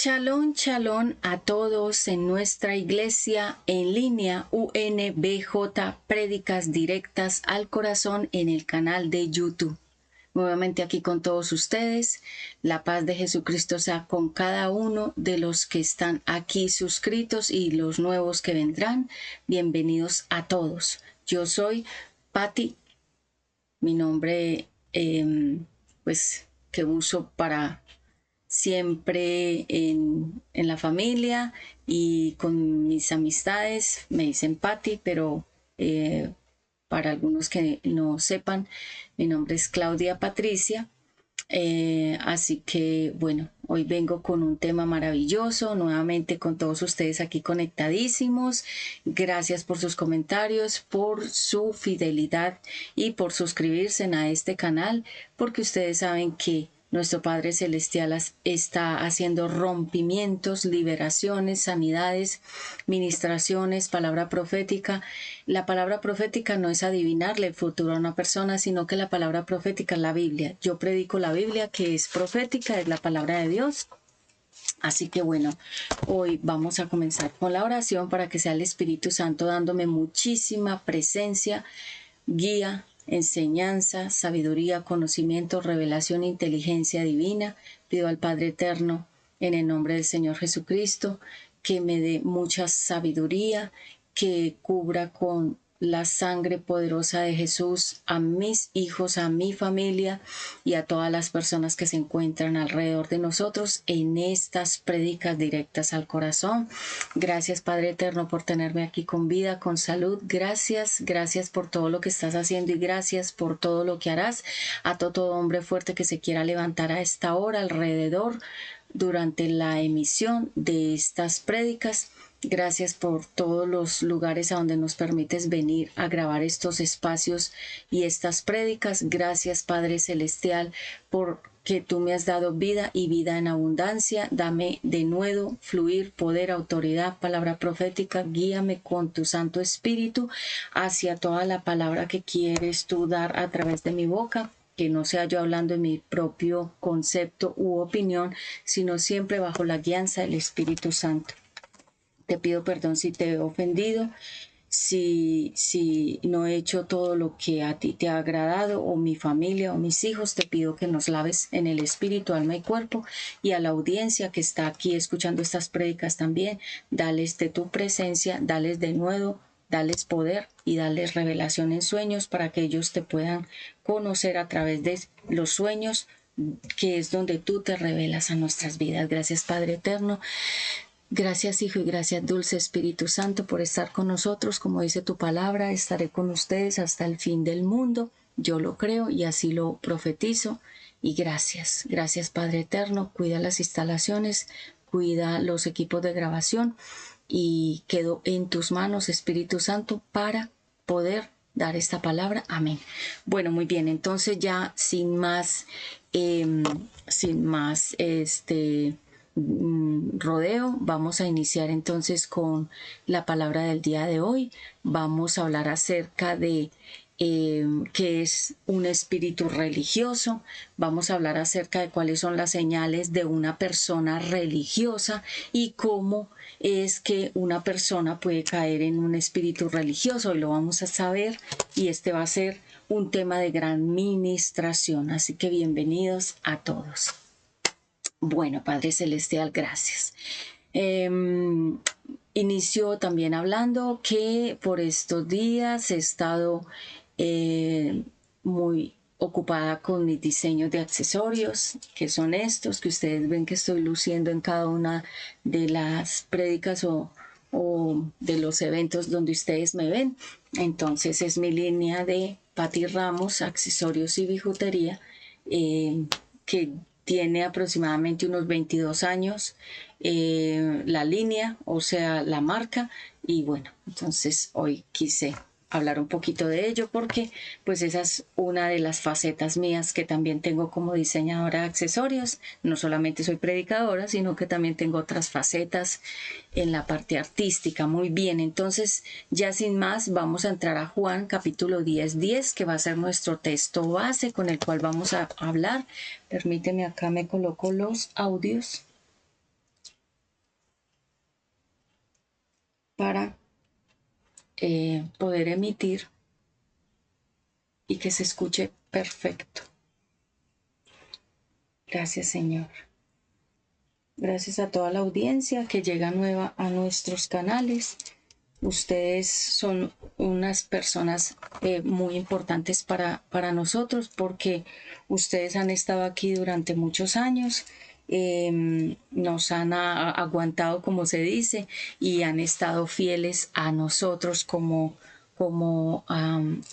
Shalom, shalom a todos en nuestra iglesia en línea UNBJ Prédicas Directas al Corazón en el canal de YouTube. Nuevamente aquí con todos ustedes, la paz de Jesucristo sea con cada uno de los que están aquí suscritos y los nuevos que vendrán. Bienvenidos a todos. Yo soy Patti, mi nombre pues que uso para siempre en la familia y con mis amistades. Me dicen Patti, pero para algunos que no sepan, mi nombre es Claudia Patricia. Así que bueno, hoy vengo con un tema maravilloso, nuevamente con todos ustedes aquí conectadísimos. Gracias por sus comentarios, por su fidelidad y por suscribirse a este canal, porque ustedes saben que nuestro Padre Celestial está haciendo rompimientos, liberaciones, sanidades, ministraciones, palabra profética. La palabra profética no es adivinarle el futuro a una persona, sino que la palabra profética es la Biblia. Yo predico la Biblia, que es profética, es la palabra de Dios. Así que bueno, hoy vamos a comenzar con la oración para que sea el Espíritu Santo dándome muchísima presencia, guía, enseñanza, sabiduría, conocimiento, revelación, inteligencia divina. Pido al Padre Eterno, en el nombre del Señor Jesucristo, que me dé mucha sabiduría, que cubra con la sangre poderosa de Jesús a mis hijos, a mi familia y a todas las personas que se encuentran alrededor de nosotros en estas prédicas directas al corazón. Gracias, Padre Eterno, por tenerme aquí con vida, con salud. Gracias por todo lo que estás haciendo y gracias por todo lo que harás. A todo hombre fuerte que se quiera levantar a esta hora alrededor durante la emisión de estas prédicas. Gracias por todos los lugares a donde nos permites venir a grabar estos espacios y estas prédicas. Gracias, Padre Celestial, porque tú me has dado vida y vida en abundancia. Dame de nuevo fluir, poder, autoridad, palabra profética. Guíame con tu Santo Espíritu hacia toda la palabra que quieres tú dar a través de mi boca. Que no sea yo hablando en mi propio concepto u opinión, sino siempre bajo la guianza del Espíritu Santo. Te pido perdón si te he ofendido, si no he hecho todo lo que a ti te ha agradado, o mi familia o mis hijos. Te pido que nos laves en el espíritu, alma y cuerpo, y a la audiencia que está aquí escuchando estas prédicas también, dales de tu presencia, dales de nuevo, dales poder y dales revelación en sueños para que ellos te puedan conocer a través de los sueños, que es donde tú te revelas a nuestras vidas. Gracias, Padre Eterno. Gracias, Hijo, y gracias, Dulce Espíritu Santo, por estar con nosotros. Como dice tu palabra, estaré con ustedes hasta el fin del mundo. Yo lo creo y así lo profetizo. Y gracias, Padre Eterno. Cuida las instalaciones, cuida los equipos de grabación y quedo en tus manos, Espíritu Santo, para poder dar esta palabra. Amén. Bueno, muy bien, entonces ya sin más rodeo, vamos a iniciar entonces con la palabra del día de hoy. Vamos a hablar acerca de qué es un espíritu religioso. Vamos a hablar acerca de cuáles son las señales de una persona religiosa y cómo es que una persona puede caer en un espíritu religioso, y lo vamos a saber, y este va a ser un tema de gran ministración. Así que bienvenidos a todos. Bueno, Padre Celestial, gracias. Inicio también hablando que por estos días he estado muy ocupada con mis diseños de accesorios, que son estos que ustedes ven que estoy luciendo en cada una de las prédicas o de los eventos donde ustedes me ven. Entonces es mi línea de Patti Ramos, accesorios y bijutería, que tiene aproximadamente unos 22 años la línea, o sea, la marca. Y bueno, entonces hoy quise hablar un poquito de ello porque pues esa es una de las facetas mías que también tengo como diseñadora de accesorios. No solamente soy predicadora, sino que también tengo otras facetas en la parte artística. Muy bien, entonces ya sin más vamos a entrar a Juan capítulo 10:10, que va a ser nuestro texto base con el cual vamos a hablar. Permíteme, acá me coloco los audios. para poder emitir y que se escuche perfecto. Gracias, Señor. Gracias a toda la audiencia que llega nueva a nuestros canales. Ustedes son unas personas muy importantes para nosotros porque ustedes han estado aquí durante muchos años, nos han aguantado, como se dice, y han estado fieles a nosotros como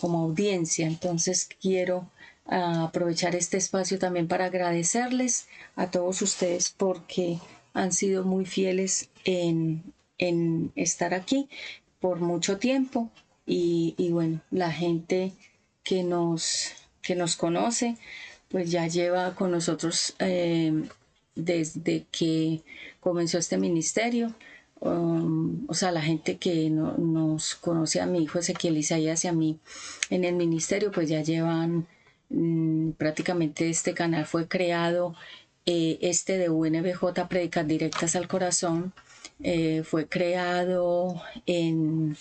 audiencia. Entonces quiero aprovechar este espacio también para agradecerles a todos ustedes porque han sido muy fieles en estar aquí por mucho tiempo y bueno, la gente que nos conoce pues ya lleva con nosotros desde que comenzó este ministerio. O sea, la gente que nos conoce a mi hijo Ezequiel Isaías y a mí en el ministerio, pues ya llevan prácticamente. Este canal fue creado, este de UNBJ Prédicas Directas al Corazón, fue creado en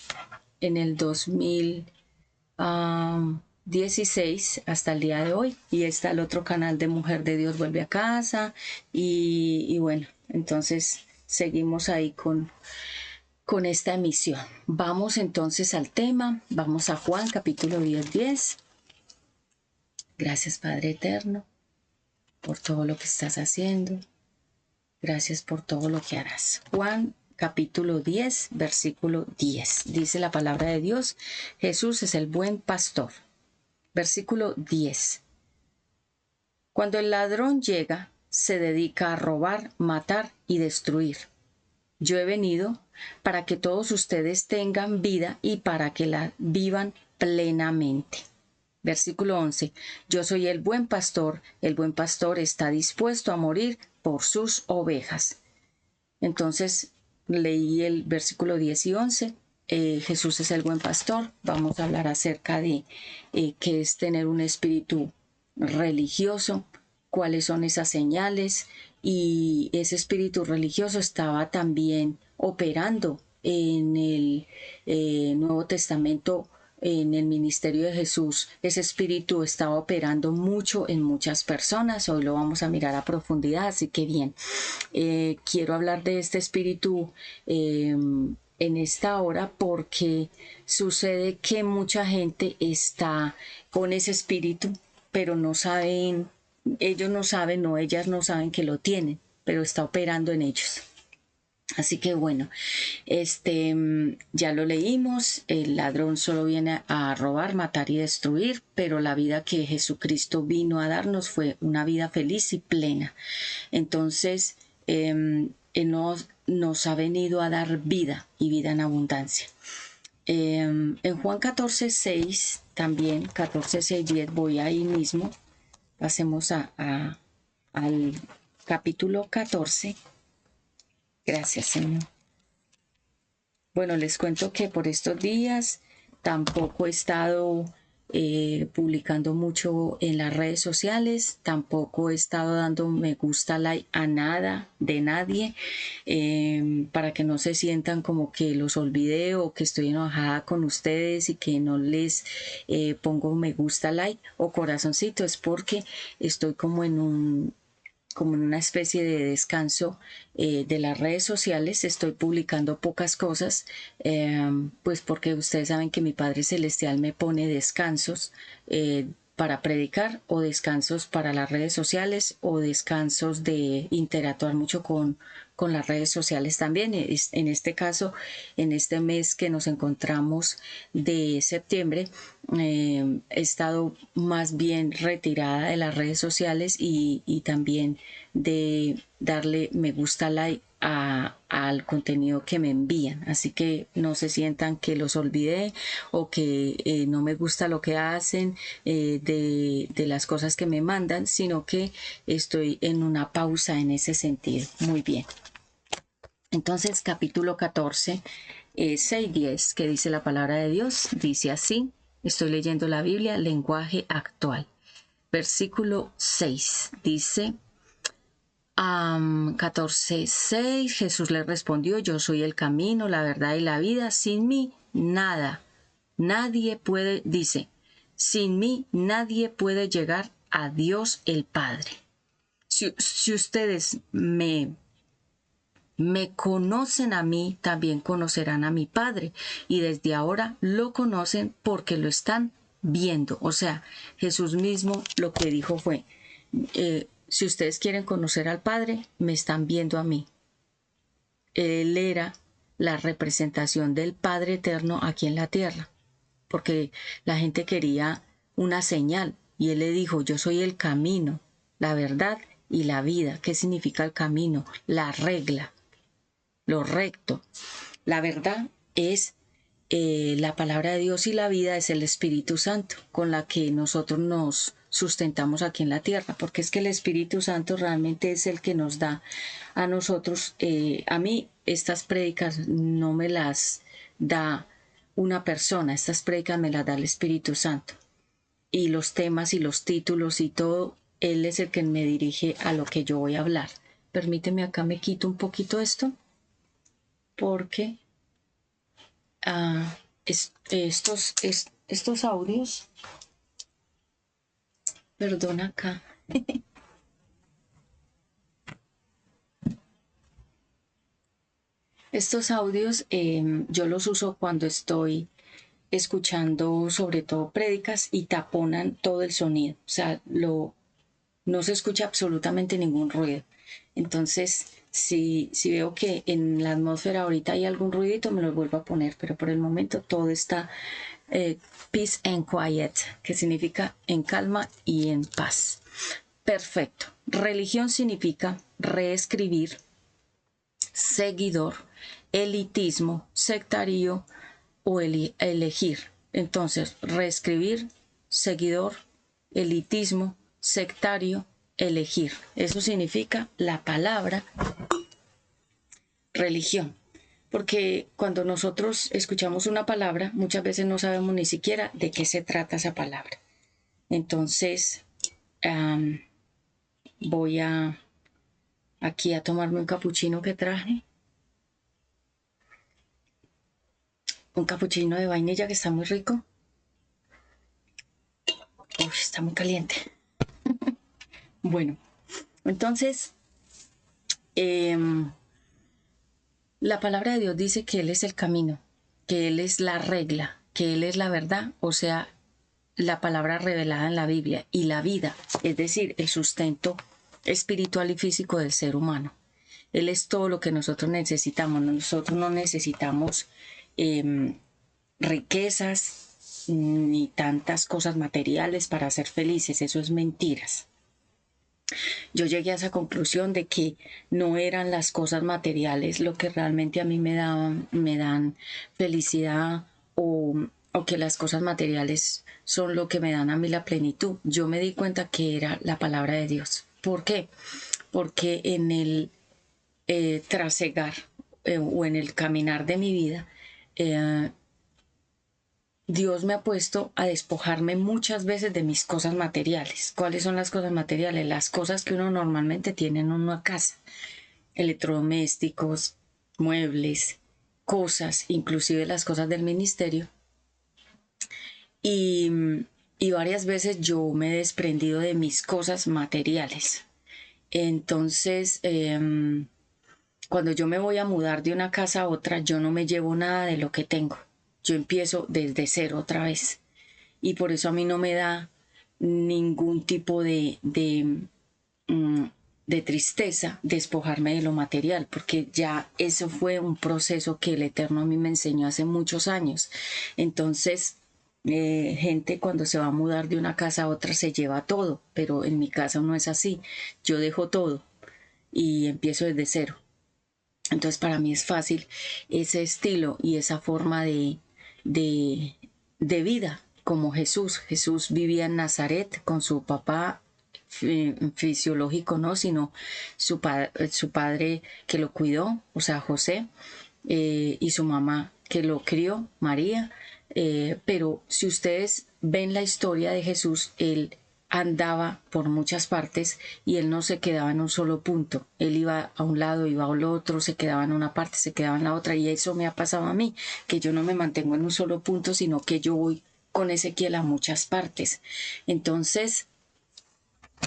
el 2016 hasta el día de hoy, y está el otro canal de Mujer de Dios Vuelve a Casa y bueno, entonces seguimos ahí con esta emisión. Vamos entonces al tema, vamos a Juan capítulo 10. Gracias, Padre Eterno, por todo lo que estás haciendo. Gracias por todo lo que harás. Juan capítulo 10, versículo 10. Dice la palabra de Dios: Jesús es el buen pastor. Versículo 10. Cuando el ladrón llega, se dedica a robar, matar y destruir. Yo he venido para que todos ustedes tengan vida y para que la vivan plenamente. Versículo 11. Yo soy el buen pastor está dispuesto a morir por sus ovejas. Entonces leí el versículo 10 y 11. Jesús es el buen pastor. Vamos a hablar acerca de qué es tener un espíritu religioso, cuáles son esas señales, y ese espíritu religioso estaba también operando en el Nuevo Testamento. En el ministerio de Jesús, ese espíritu estaba operando mucho en muchas personas. Hoy lo vamos a mirar a profundidad, así que bien, quiero hablar de este espíritu en esta hora porque sucede que mucha gente está con ese espíritu, pero no saben, ellos no saben o ellas no saben que lo tienen, pero está operando en ellos. Así que bueno, ya lo leímos. El ladrón solo viene a robar, matar y destruir, pero la vida que Jesucristo vino a darnos fue una vida feliz y plena. Entonces, Él nos ha venido a dar vida y vida en abundancia. En Juan 14:6, también 14:6-10, voy ahí mismo. Pasemos al capítulo 14. Gracias, Señor. Bueno, les cuento que por estos días tampoco he estado publicando mucho en las redes sociales, tampoco he estado dando me gusta, like a nada de nadie, para que no se sientan como que los olvidé o que estoy enojada con ustedes y que no les pongo me gusta, like o corazoncito. Es porque estoy como en una especie de descanso de las redes sociales. Estoy publicando pocas cosas, pues porque ustedes saben que mi Padre Celestial me pone descansos para predicar, o descansos para las redes sociales, o descansos de interactuar mucho con las redes sociales también. En este caso, en este mes que nos encontramos de septiembre, he estado más bien retirada de las redes sociales y también de darle me gusta, like al contenido que me envían. Así que no se sientan que los olvidé o que no me gusta lo que hacen de las cosas que me mandan, sino que estoy en una pausa en ese sentido. Muy bien. Entonces, capítulo 14, 6-10, que dice la palabra de Dios, dice así. Estoy leyendo la Biblia, lenguaje actual. Versículo 6 dice: 14:6, Jesús le respondió, yo soy el camino, la verdad y la vida, sin mí nada, nadie puede, dice, sin mí nadie puede llegar a Dios el Padre. Si ustedes me conocen a mí, también conocerán a mi Padre, y desde ahora lo conocen porque lo están viendo. O sea, Jesús mismo lo que dijo fue, si ustedes quieren conocer al Padre, me están viendo a mí. Él era la representación del Padre eterno aquí en la tierra, porque la gente quería una señal, y él le dijo, yo soy el camino, la verdad y la vida. ¿Qué significa el camino? La regla, lo recto. La verdad es la palabra de Dios, y la vida es el Espíritu Santo, con la que nosotros nos sustentamos aquí en la tierra, porque es que el Espíritu Santo realmente es el que nos da a nosotros. A mí estas prédicas no me las da una persona, estas prédicas me las da el Espíritu Santo, y los temas y los títulos y todo, Él es el que me dirige a lo que yo voy a hablar. Permíteme, acá me quito un poquito esto, porque estos audios, perdón acá, estos audios yo los uso cuando estoy escuchando sobre todo prédicas y taponan todo el sonido, o sea, no se escucha absolutamente ningún ruido. Entonces, si veo que en la atmósfera ahorita hay algún ruidito, me lo vuelvo a poner, pero por el momento todo está peace and quiet, que significa en calma y en paz. Perfecto. Religión significa reescribir, seguidor, elitismo, sectario o elegir. Entonces, reescribir, seguidor, elitismo, sectario, elegir. Eso significa la palabra religión. Porque cuando nosotros escuchamos una palabra, muchas veces no sabemos ni siquiera de qué se trata esa palabra. Entonces, voy aquí a tomarme un capuchino que traje. Un capuchino de vainilla que está muy rico. Uy, está muy caliente. Bueno, entonces, la palabra de Dios dice que Él es el camino, que Él es la regla, que Él es la verdad, o sea, la palabra revelada en la Biblia, y la vida, es decir, el sustento espiritual y físico del ser humano. Él es todo lo que nosotros necesitamos. Nosotros no necesitamos riquezas ni tantas cosas materiales para ser felices. Eso es mentiras. Yo llegué a esa conclusión de que no eran las cosas materiales lo que realmente a mí me dan felicidad, o que las cosas materiales son lo que me dan a mí la plenitud. Yo me di cuenta que era la palabra de Dios. ¿Por qué? Porque en el trasegar o en el caminar de mi vida, Dios me ha puesto a despojarme muchas veces de mis cosas materiales. ¿Cuáles son las cosas materiales? Las cosas que uno normalmente tiene en una casa. Electrodomésticos, muebles, cosas, inclusive las cosas del ministerio. Y varias veces yo me he desprendido de mis cosas materiales. Entonces, cuando yo me voy a mudar de una casa a otra, yo no me llevo nada de lo que tengo. Yo empiezo desde cero otra vez. Y por eso a mí no me da ningún tipo de tristeza despojarme de lo material, porque ya eso fue un proceso que el Eterno a mí me enseñó hace muchos años. Entonces, gente cuando se va a mudar de una casa a otra se lleva todo, pero en mi casa no es así. Yo dejo todo y empiezo desde cero. Entonces para mí es fácil ese estilo y esa forma de vida como Jesús. Jesús vivía en Nazaret con su papá fisiológico, no, sino su padre que lo cuidó, o sea, José, y su mamá que lo crió, María. Pero si ustedes ven la historia de Jesús, él andaba por muchas partes y él no se quedaba en un solo punto. Él iba a un lado, iba al otro, se quedaba en una parte, se quedaba en la otra, y eso me ha pasado a mí, que yo no me mantengo en un solo punto, sino que yo voy con Ezequiel a muchas partes. Entonces,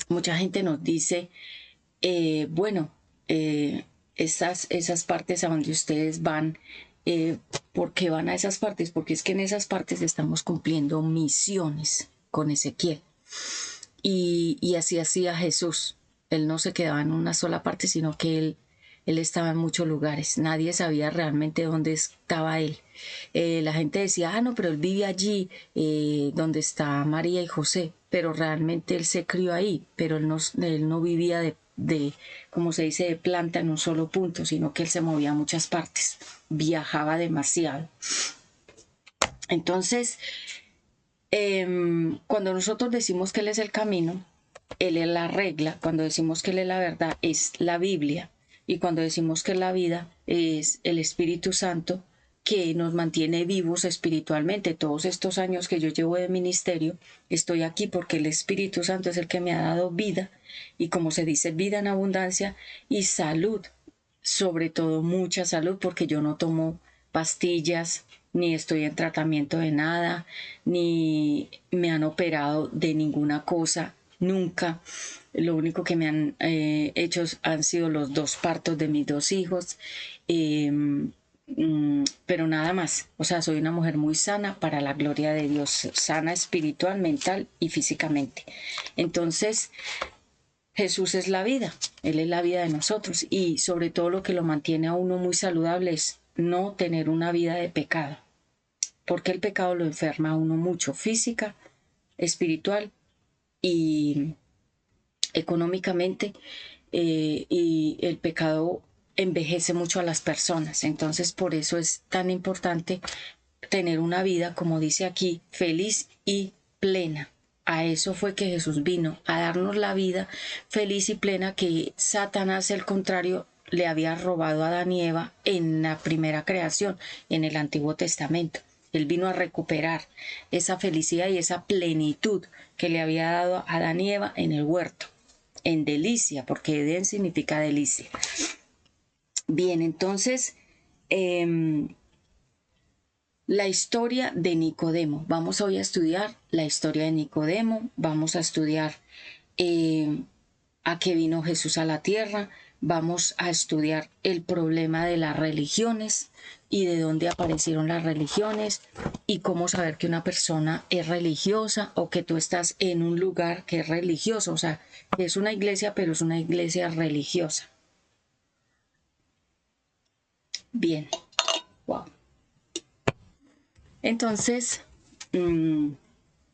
mucha gente nos dice, bueno, esas partes a donde ustedes van, ¿por qué van a esas partes? Porque es que en esas partes estamos cumpliendo misiones con Ezequiel. Y así hacía Jesús. Él no se quedaba en una sola parte, sino que él estaba en muchos lugares. Nadie sabía realmente dónde estaba él. La gente decía, no, pero él vive allí, donde está María y José. Pero realmente él se crió ahí, pero él no vivía como se dice, de planta en un solo punto, sino que él se movía a muchas partes. Viajaba demasiado. Entonces, cuando nosotros decimos que Él es el camino, Él es la regla. Cuando decimos que Él es la verdad, es la Biblia. Y cuando decimos que es la vida, es el Espíritu Santo, que nos mantiene vivos espiritualmente. Todos estos años que yo llevo de ministerio, estoy aquí porque el Espíritu Santo es el que me ha dado vida, y como se dice, vida en abundancia y salud, sobre todo mucha salud, porque yo no tomo pastillas, ni estoy en tratamiento de nada, ni me han operado de ninguna cosa, nunca. Lo único que me han hecho han sido los 2 partos de mis 2 hijos, pero nada más. O sea, soy una mujer muy sana para la gloria de Dios, sana espiritual, mental y físicamente. Entonces, Jesús es la vida, Él es la vida de nosotros, y sobre todo lo que lo mantiene a uno muy saludable es no tener una vida de pecado, porque el pecado lo enferma a uno mucho, física, espiritual y económicamente, y el pecado envejece mucho a las personas. Entonces, por eso es tan importante tener una vida, como dice aquí, feliz y plena. A eso fue que Jesús vino, a darnos la vida feliz y plena que Satanás, el contrario, le había robado a Adán y Eva en la primera creación, en el Antiguo Testamento. Él vino a recuperar esa felicidad y esa plenitud que le había dado a Adán y Eva en el huerto, en delicia, porque Edén significa delicia. Bien, entonces, la historia de Nicodemo. Vamos hoy a estudiar la historia de Nicodemo. Vamos a estudiar a qué vino Jesús a la tierra. Vamos a estudiar el problema de las religiones y de dónde aparecieron las religiones y cómo saber que una persona es religiosa o que tú estás en un lugar que es religioso. O sea, que es una iglesia, pero es una iglesia religiosa. Bien. Wow. Entonces,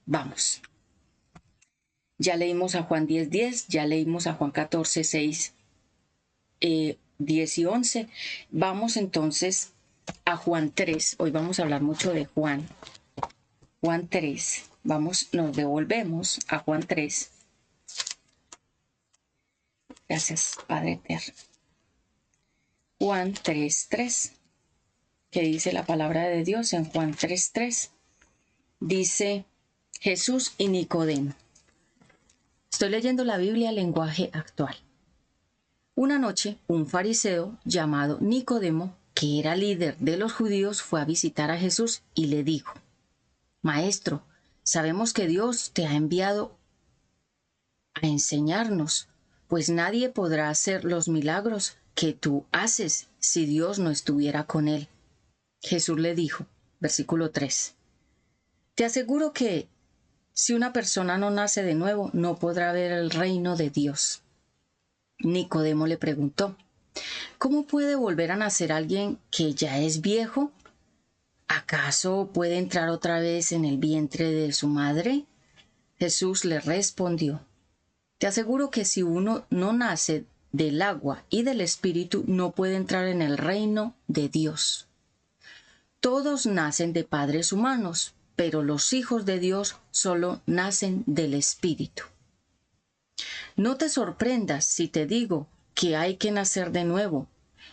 vamos. Ya leímos a Juan 10:10, ya leímos a Juan 14:6, 10 y 11. Vamos entonces a Juan 3. Hoy vamos a hablar mucho de Juan. Juan 3. Nos devolvemos a Juan 3. Gracias, Padre Eterno. Juan 3:3. ¿Qué dice la palabra de Dios en Juan 3:3? Dice Jesús y Nicodemo. Estoy leyendo la Biblia en lenguaje actual. Una noche, un fariseo llamado Nicodemo, que era líder de los judíos, fue a visitar a Jesús y le dijo: Maestro, sabemos que Dios te ha enviado a enseñarnos, pues nadie podrá hacer los milagros que tú haces si Dios no estuviera con él. Jesús le dijo, versículo 3, te aseguro que si una persona no nace de nuevo, no podrá ver el reino de Dios. Nicodemo le preguntó, ¿cómo puede volver a nacer alguien que ya es viejo? ¿Acaso puede entrar otra vez en el vientre de su madre? Jesús le respondió, te aseguro que si uno no nace del agua y del Espíritu, no puede entrar en el reino de Dios. Todos nacen de padres humanos, pero los hijos de Dios solo nacen del Espíritu. No te sorprendas si te digo que hay que nacer de nuevo.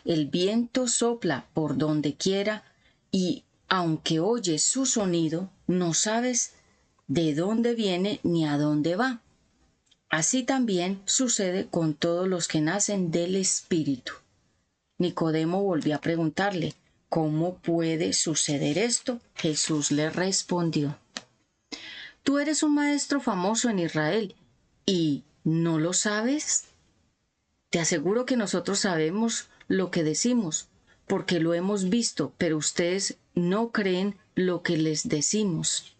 El viento sopla por donde quiera y, aunque oyes su sonido, no sabes de dónde viene ni a dónde va. Así también sucede con todos los que nacen del Espíritu. Nicodemo volvió a preguntarle, ¿cómo puede suceder esto? Jesús le respondió, tú eres un maestro famoso en Israel y ¿no lo sabes? Te aseguro que nosotros sabemos lo que decimos, porque lo hemos visto, pero ustedes no creen lo que les decimos.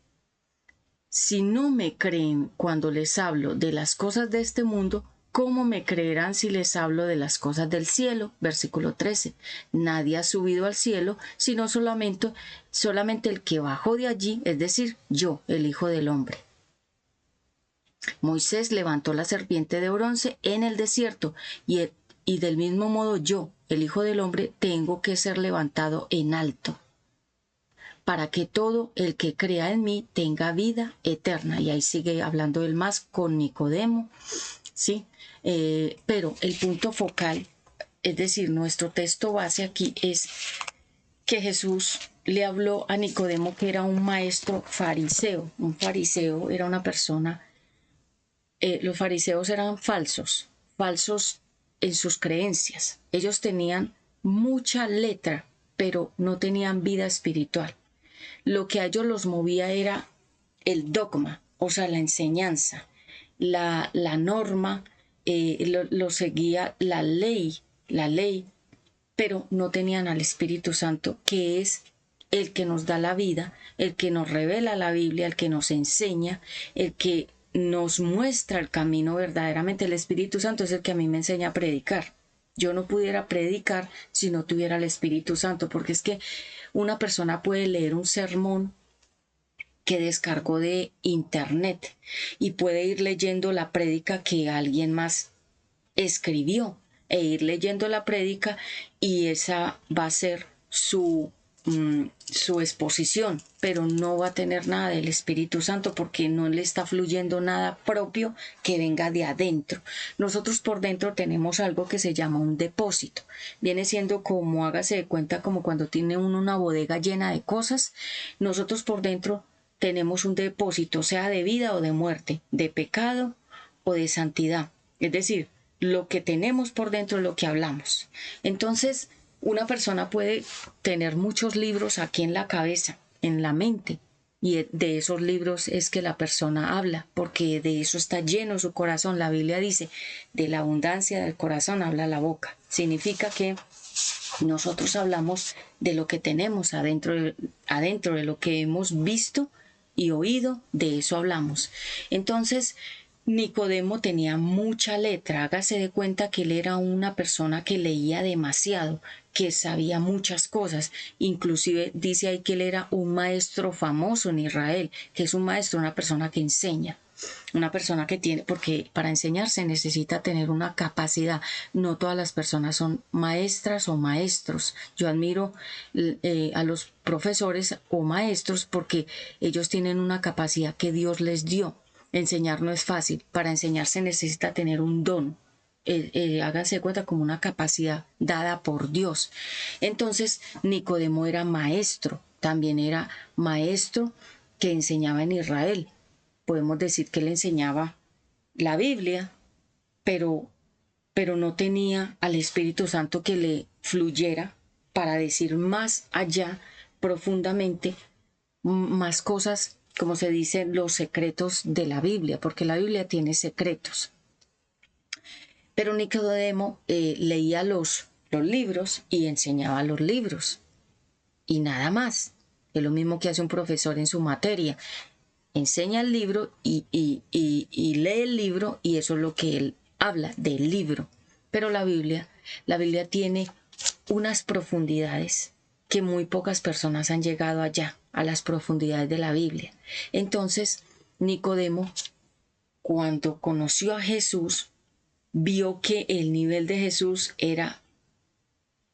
Si no me creen cuando les hablo de las cosas de este mundo, ¿cómo me creerán si les hablo de las cosas del cielo? Versículo 13. Nadie ha subido al cielo, sino solamente el que bajó de allí, es decir, yo, el Hijo del Hombre. Moisés levantó la serpiente de bronce en el desierto y del mismo modo yo, el Hijo del Hombre, tengo que ser levantado en alto, para que todo el que crea en mí tenga vida eterna. Y ahí sigue hablando él más con Nicodemo, ¿sí? Pero el punto focal, es decir, nuestro texto base aquí es que Jesús le habló a Nicodemo, que era un maestro fariseo. Un fariseo era una persona, los fariseos eran falsos en sus creencias. Ellos tenían mucha letra, pero no tenían vida espiritual. Lo que a ellos los movía era el dogma, o sea, la enseñanza, la norma, lo seguía la ley, pero no tenían al Espíritu Santo, que es el que nos da la vida, el que nos revela la Biblia, el que nos enseña, el que nos muestra el camino verdaderamente. El Espíritu Santo es el que a mí me enseña a predicar. Yo no pudiera predicar si no tuviera el Espíritu Santo, porque es que una persona puede leer un sermón que descargó de internet y puede ir leyendo la prédica que alguien más escribió e ir leyendo la prédica y esa va a ser su exposición, pero no va a tener nada del Espíritu Santo porque no le está fluyendo nada propio que venga de adentro. Nosotros por dentro tenemos algo que se llama un depósito. Viene siendo como, hágase de cuenta, como cuando tiene uno una bodega llena de cosas. Nosotros por dentro tenemos un depósito, sea de vida o de muerte, de pecado o de santidad. Es decir, lo que tenemos por dentro es lo que hablamos. Entonces, una persona puede tener muchos libros aquí en la cabeza, en la mente, y de esos libros es que la persona habla, porque de eso está lleno su corazón. La Biblia dice, de la abundancia del corazón habla la boca. Significa que nosotros hablamos de lo que tenemos adentro de lo que hemos visto y oído, de eso hablamos. Entonces, Nicodemo tenía mucha letra. Hágase de cuenta que él era una persona que leía demasiado, que sabía muchas cosas. Inclusive dice ahí que él era un maestro famoso en Israel, que es un maestro, una persona que enseña. Una persona que tiene, porque para enseñar se necesita tener una capacidad. No todas las personas son maestras o maestros. Yo admiro a los profesores o maestros porque ellos tienen una capacidad que Dios les dio. Enseñar no es fácil. Para enseñar se necesita tener un don. Háganse de cuenta como una capacidad dada por Dios. Entonces Nicodemo era maestro, también era maestro que enseñaba en Israel. Podemos decir que le enseñaba la Biblia, pero no tenía al Espíritu Santo que le fluyera para decir más allá, profundamente, más cosas, como se dice, los secretos de la Biblia, porque la Biblia tiene secretos. Pero Nicodemo leía los libros y enseñaba los libros, y nada más. Es lo mismo que hace un profesor en su materia. Enseña el libro y lee el libro, y eso es lo que él habla del libro. Pero la Biblia tiene unas profundidades que muy pocas personas han llegado allá, a las profundidades de la Biblia. Entonces, Nicodemo, cuando conoció a Jesús, vio que el nivel de Jesús era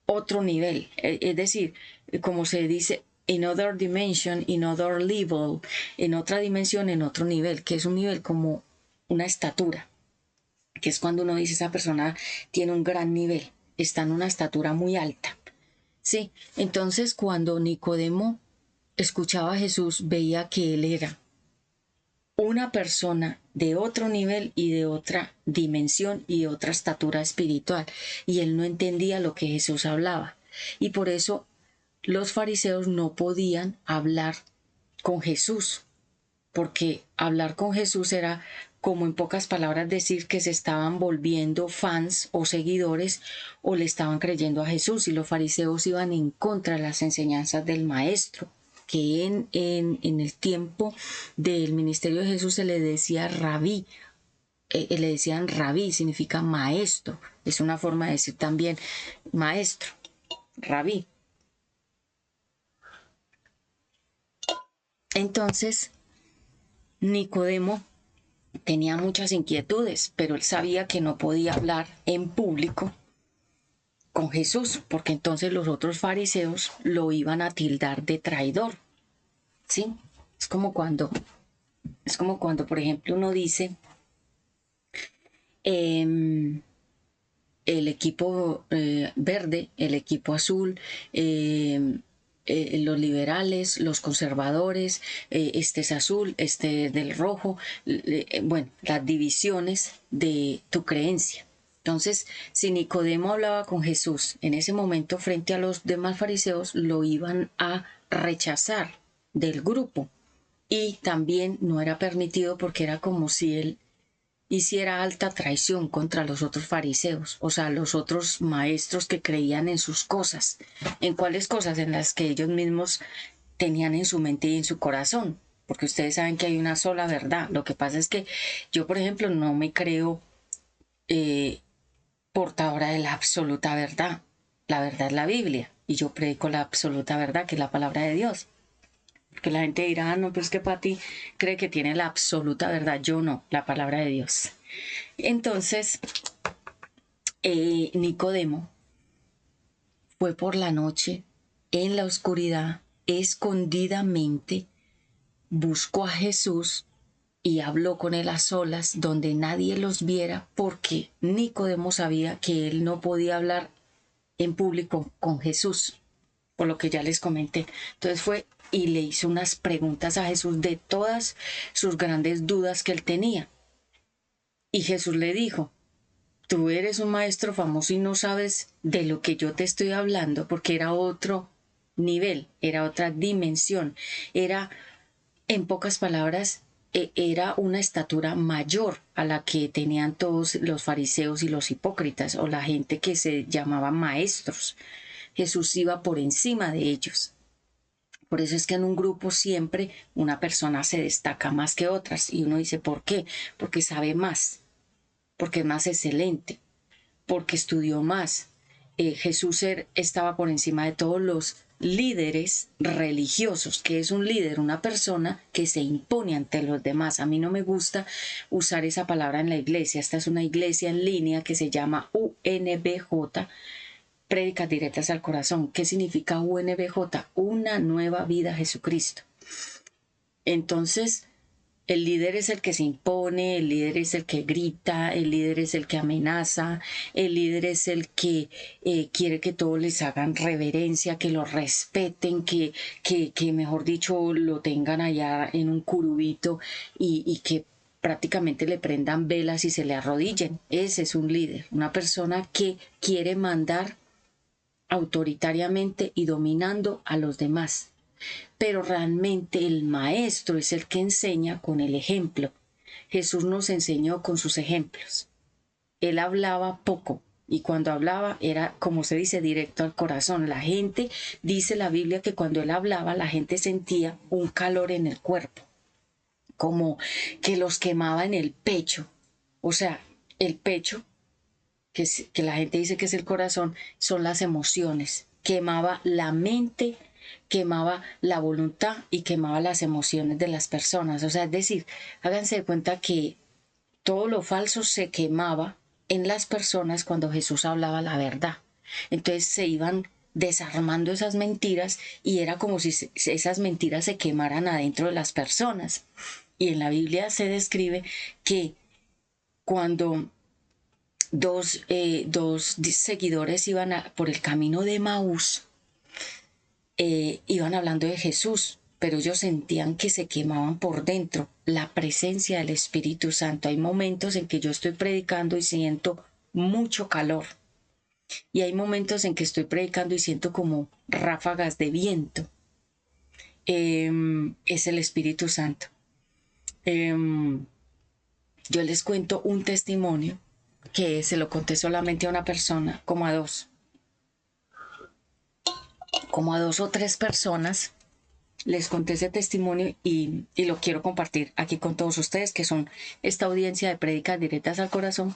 otro nivel. Es decir, como se dice, in other dimension, in other level, en otra dimensión, en otro nivel, que es un nivel como una estatura, que es cuando uno dice esa persona tiene un gran nivel, está en una estatura muy alta. Sí, entonces cuando Nicodemo escuchaba a Jesús, veía que él era una persona de otro nivel y de otra dimensión y otra estatura espiritual. Y él no entendía lo que Jesús hablaba. Y por eso los fariseos no podían hablar con Jesús, porque hablar con Jesús era, como en pocas palabras, decir que se estaban volviendo fans o seguidores o le estaban creyendo a Jesús, y los fariseos iban en contra de las enseñanzas del maestro, que en el tiempo del ministerio de Jesús se le decía rabí, le decían rabí, significa maestro, es una forma de decir también maestro, rabí. Entonces, Nicodemo tenía muchas inquietudes, pero él sabía que no podía hablar en público con Jesús, porque entonces los otros fariseos lo iban a tildar de traidor. ¿Sí? Es como cuando, por ejemplo, uno dice, el equipo verde, el equipo azul, los liberales, los conservadores, este es azul, este es del rojo, bueno, las divisiones de tu creencia. Entonces, si Nicodemo hablaba con Jesús en ese momento frente a los demás fariseos, lo iban a rechazar del grupo, y también no era permitido porque era como si él hiciera alta traición contra los otros fariseos, o sea, los otros maestros que creían en sus cosas. ¿En cuáles cosas? En las que ellos mismos tenían en su mente y en su corazón, porque ustedes saben que hay una sola verdad. Lo que pasa es que yo, por ejemplo, no me creo portadora de la absoluta verdad. La verdad es la Biblia, y yo predico la absoluta verdad, que es la palabra de Dios. Porque la gente dirá, no, pero es que Pati cree que tiene la absoluta verdad. Yo no, la palabra de Dios. Entonces, Nicodemo fue por la noche, en la oscuridad, escondidamente, buscó a Jesús y habló con él a solas, donde nadie los viera, porque Nicodemo sabía que él no podía hablar en público con Jesús, por lo que ya les comenté. Entonces fue y le hizo unas preguntas a Jesús de todas sus grandes dudas que él tenía. Y Jesús le dijo, tú eres un maestro famoso y no sabes de lo que yo te estoy hablando, porque era otro nivel, era otra dimensión, era, en pocas palabras, era una estatura mayor a la que tenían todos los fariseos y los hipócritas, o la gente que se llamaban maestros. Jesús iba por encima de ellos. Por eso es que en un grupo siempre una persona se destaca más que otras, y uno dice, ¿por qué? Porque sabe más, porque es más excelente, porque estudió más. Jesús estaba por encima de todos los líderes religiosos. Que es un líder? Una persona que se impone ante los demás. A mí no me gusta usar esa palabra en la iglesia. Esta es una iglesia en línea que se llama UNBJ, Prédicas Directas al Corazón. ¿Qué significa UNBJ? Una nueva vida a Jesucristo. Entonces, el líder es el que se impone, el líder es el que grita, el líder es el que amenaza, el líder es el que quiere que todos les hagan reverencia, que lo respeten, que mejor dicho lo tengan allá en un curubito, y que prácticamente le prendan velas y se le arrodillen. Ese es un líder, una persona que quiere mandar autoritariamente y dominando a los demás. Pero realmente el maestro es el que enseña con el ejemplo. Jesús nos enseñó con sus ejemplos. Él hablaba poco, y cuando hablaba era, como se dice, directo al corazón. La gente, dice la Biblia, que cuando él hablaba la gente sentía un calor en el cuerpo, como que los quemaba en el pecho. O sea, el pecho, que la gente dice que es el corazón, son las emociones. Quemaba la mente, quemaba la voluntad y quemaba las emociones de las personas. O sea, es decir, háganse de cuenta que todo lo falso se quemaba en las personas cuando Jesús hablaba la verdad. Entonces se iban desarmando esas mentiras, y era como si esas mentiras se quemaran adentro de las personas. Y en la Biblia se describe que cuando dos seguidores iban por el camino de Maús, iban hablando de Jesús, pero ellos sentían que se quemaban por dentro. La presencia del Espíritu Santo. Hay momentos en que yo estoy predicando y siento mucho calor. Y hay momentos en que estoy predicando y siento como ráfagas de viento. Es el Espíritu Santo. Yo les cuento un testimonio que se lo conté solamente a una persona, como a dos o tres personas. Les conté ese testimonio y lo quiero compartir aquí con todos ustedes, que son esta audiencia de Prédicas Directas al Corazón,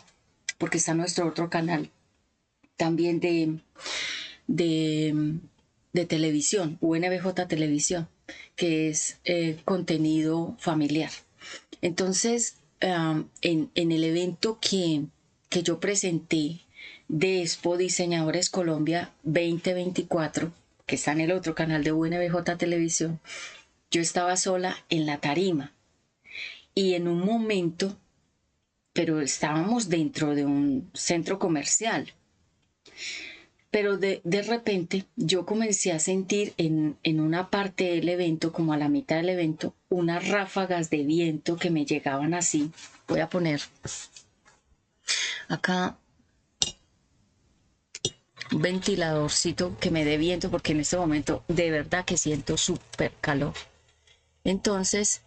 porque está nuestro otro canal también de televisión, UNBJ Televisión, que es contenido familiar. Entonces, en el evento que yo presenté de Expo Diseñadores Colombia 2024, que está en el otro canal de UNBJ Televisión, yo estaba sola en la tarima y en un momento, pero estábamos dentro de un centro comercial, pero de repente yo comencé a sentir en una parte del evento, como a la mitad del evento, unas ráfagas de viento que me llegaban así. Voy a poner acá un ventiladorcito que me dé viento, porque en este momento de verdad que siento súper calor. Entonces,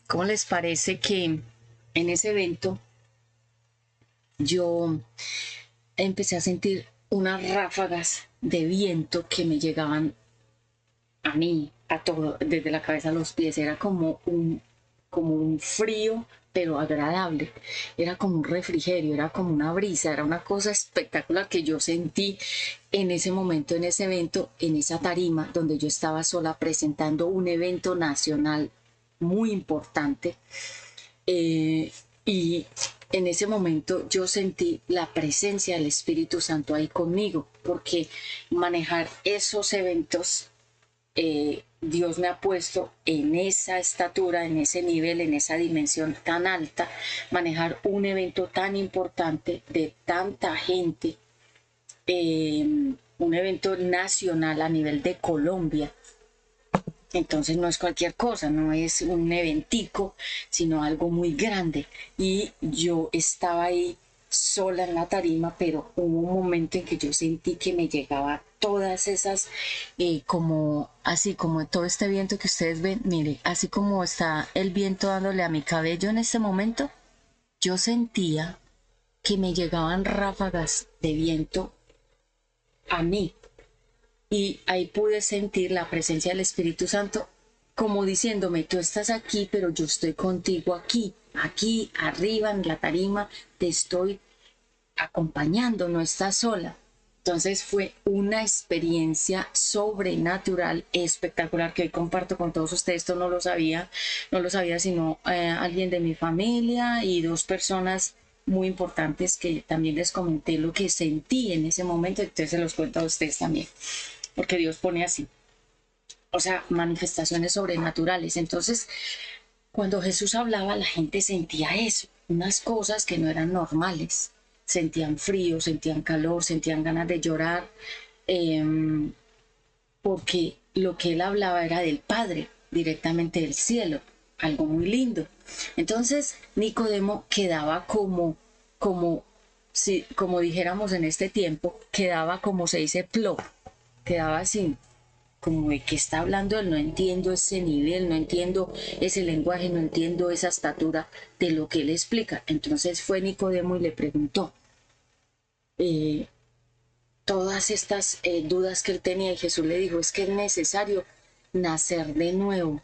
¿cómo les parece que en ese evento yo empecé a sentir unas ráfagas de viento que me llegaban a mí, a todo, desde la cabeza a los pies? Era como un frío, pero agradable. Era como un refrigerio, era como una brisa, era una cosa espectacular que yo sentí en ese momento, en ese evento, en esa tarima donde yo estaba sola presentando un evento nacional muy importante. Y en ese momento yo sentí la presencia del Espíritu Santo ahí conmigo, porque manejar esos eventos, Dios me ha puesto en esa estatura, en ese nivel, en esa dimensión tan alta, manejar un evento tan importante de tanta gente, un evento nacional a nivel de Colombia. Entonces no es cualquier cosa, no es un eventico, sino algo muy grande. Y yo estaba ahí sola en la tarima, pero hubo un momento en que yo sentí que me llegaba todas esas, como así como todo este viento que ustedes ven, mire, así como está el viento dándole a mi cabello en este momento, yo sentía que me llegaban ráfagas de viento a mí. Y ahí pude sentir la presencia del Espíritu Santo como diciéndome: tú estás aquí, pero yo estoy contigo aquí arriba en la tarima, te estoy acompañando, no estás sola. Entonces fue una experiencia sobrenatural, espectacular, que hoy comparto con todos ustedes. Esto no lo sabía sino alguien de mi familia y dos personas muy importantes que también les comenté lo que sentí en ese momento. Entonces se los cuento a ustedes también, porque Dios pone así, o sea, manifestaciones sobrenaturales. Entonces, cuando Jesús hablaba, la gente sentía eso, unas cosas que no eran normales. Sentían frío, sentían calor, sentían ganas de llorar, porque lo que él hablaba era del Padre, directamente del cielo, algo muy lindo. Entonces, Nicodemo quedaba como dijéramos en este tiempo, quedaba, como se dice, plop, quedaba así, como de qué está hablando él. No entiendo ese nivel, no entiendo ese lenguaje, no entiendo esa estatura de lo que él explica. Entonces fue Nicodemo y le preguntó todas estas dudas que él tenía, y Jesús le dijo: es que es necesario nacer de nuevo,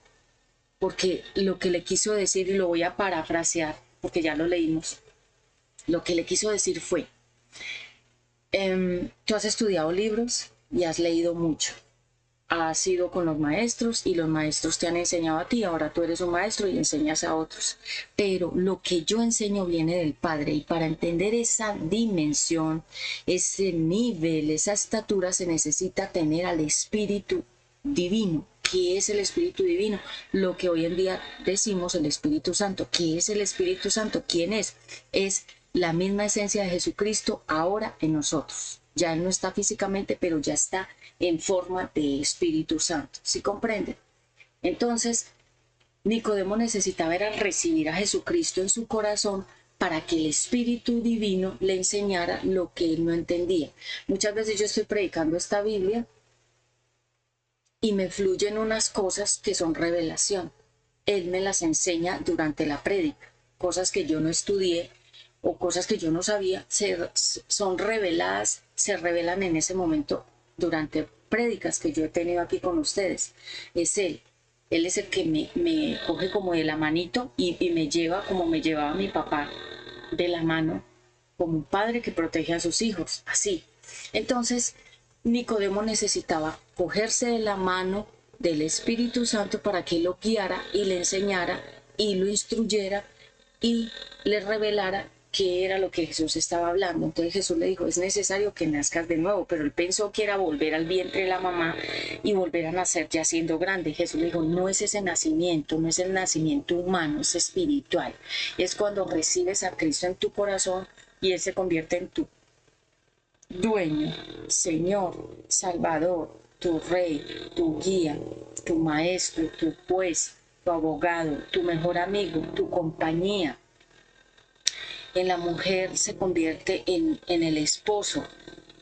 porque lo que le quiso decir, y lo voy a parafrasear porque ya lo leímos, lo que le quiso decir fue: tú has estudiado libros y has leído mucho, has ido con los maestros y los maestros te han enseñado a ti, ahora tú eres un maestro y enseñas a otros, pero lo que yo enseño viene del Padre, y para entender esa dimensión, ese nivel, esa estatura, se necesita tener al Espíritu Divino. ¿Qué es el Espíritu Divino? Lo que hoy en día decimos el Espíritu Santo. ¿Qué es el Espíritu Santo? ¿Quién es? Es la misma esencia de Jesucristo ahora en nosotros. Ya él no está físicamente, pero ya está en forma de Espíritu Santo. ¿Sí comprenden? Entonces, Nicodemo necesitaba era recibir a Jesucristo en su corazón para que el Espíritu Divino le enseñara lo que él no entendía. Muchas veces yo estoy predicando esta Biblia y me fluyen unas cosas que son revelación. Él me las enseña durante la prédica, cosas que yo no estudié o cosas que yo no sabía, son reveladas, se revelan en ese momento durante prédicas que yo he tenido aquí con ustedes. Es Él. Él es el que me coge como de la manito y me lleva como me llevaba mi papá de la mano, como un padre que protege a sus hijos, así. Entonces, Nicodemo necesitaba cogerse de la mano del Espíritu Santo para que lo guiara y le enseñara y lo instruyera y le revelara qué era lo que Jesús estaba hablando. Entonces Jesús le dijo, es necesario que nazcas de nuevo, pero él pensó que era volver al vientre de la mamá y volver a nacer ya siendo grande. Jesús le dijo, no es ese nacimiento, no es el nacimiento humano, es espiritual. Es cuando recibes a Cristo en tu corazón y él se convierte en tu dueño, Señor, Salvador, tu Rey, tu guía, tu maestro, tu juez, tu abogado, tu mejor amigo, tu compañía. En la mujer se convierte en el esposo.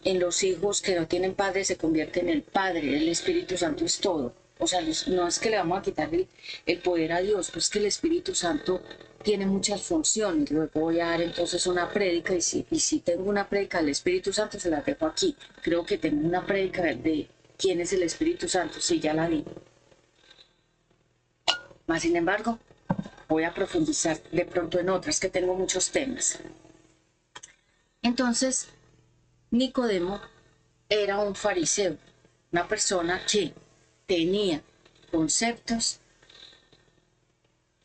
En los hijos que no tienen padre se convierte en el padre. El Espíritu Santo es todo. O sea, no es que le vamos a quitar el poder a Dios, pues que el Espíritu Santo tiene muchas funciones. Luego voy a dar entonces una prédica y si tengo una prédica del Espíritu Santo se la dejo aquí. Creo que tengo una prédica de quién es el Espíritu Santo, sí, ya la di. Más sin embargo, voy a profundizar de pronto en otras que tengo muchos temas. Entonces, Nicodemo era un fariseo, una persona que tenía conceptos,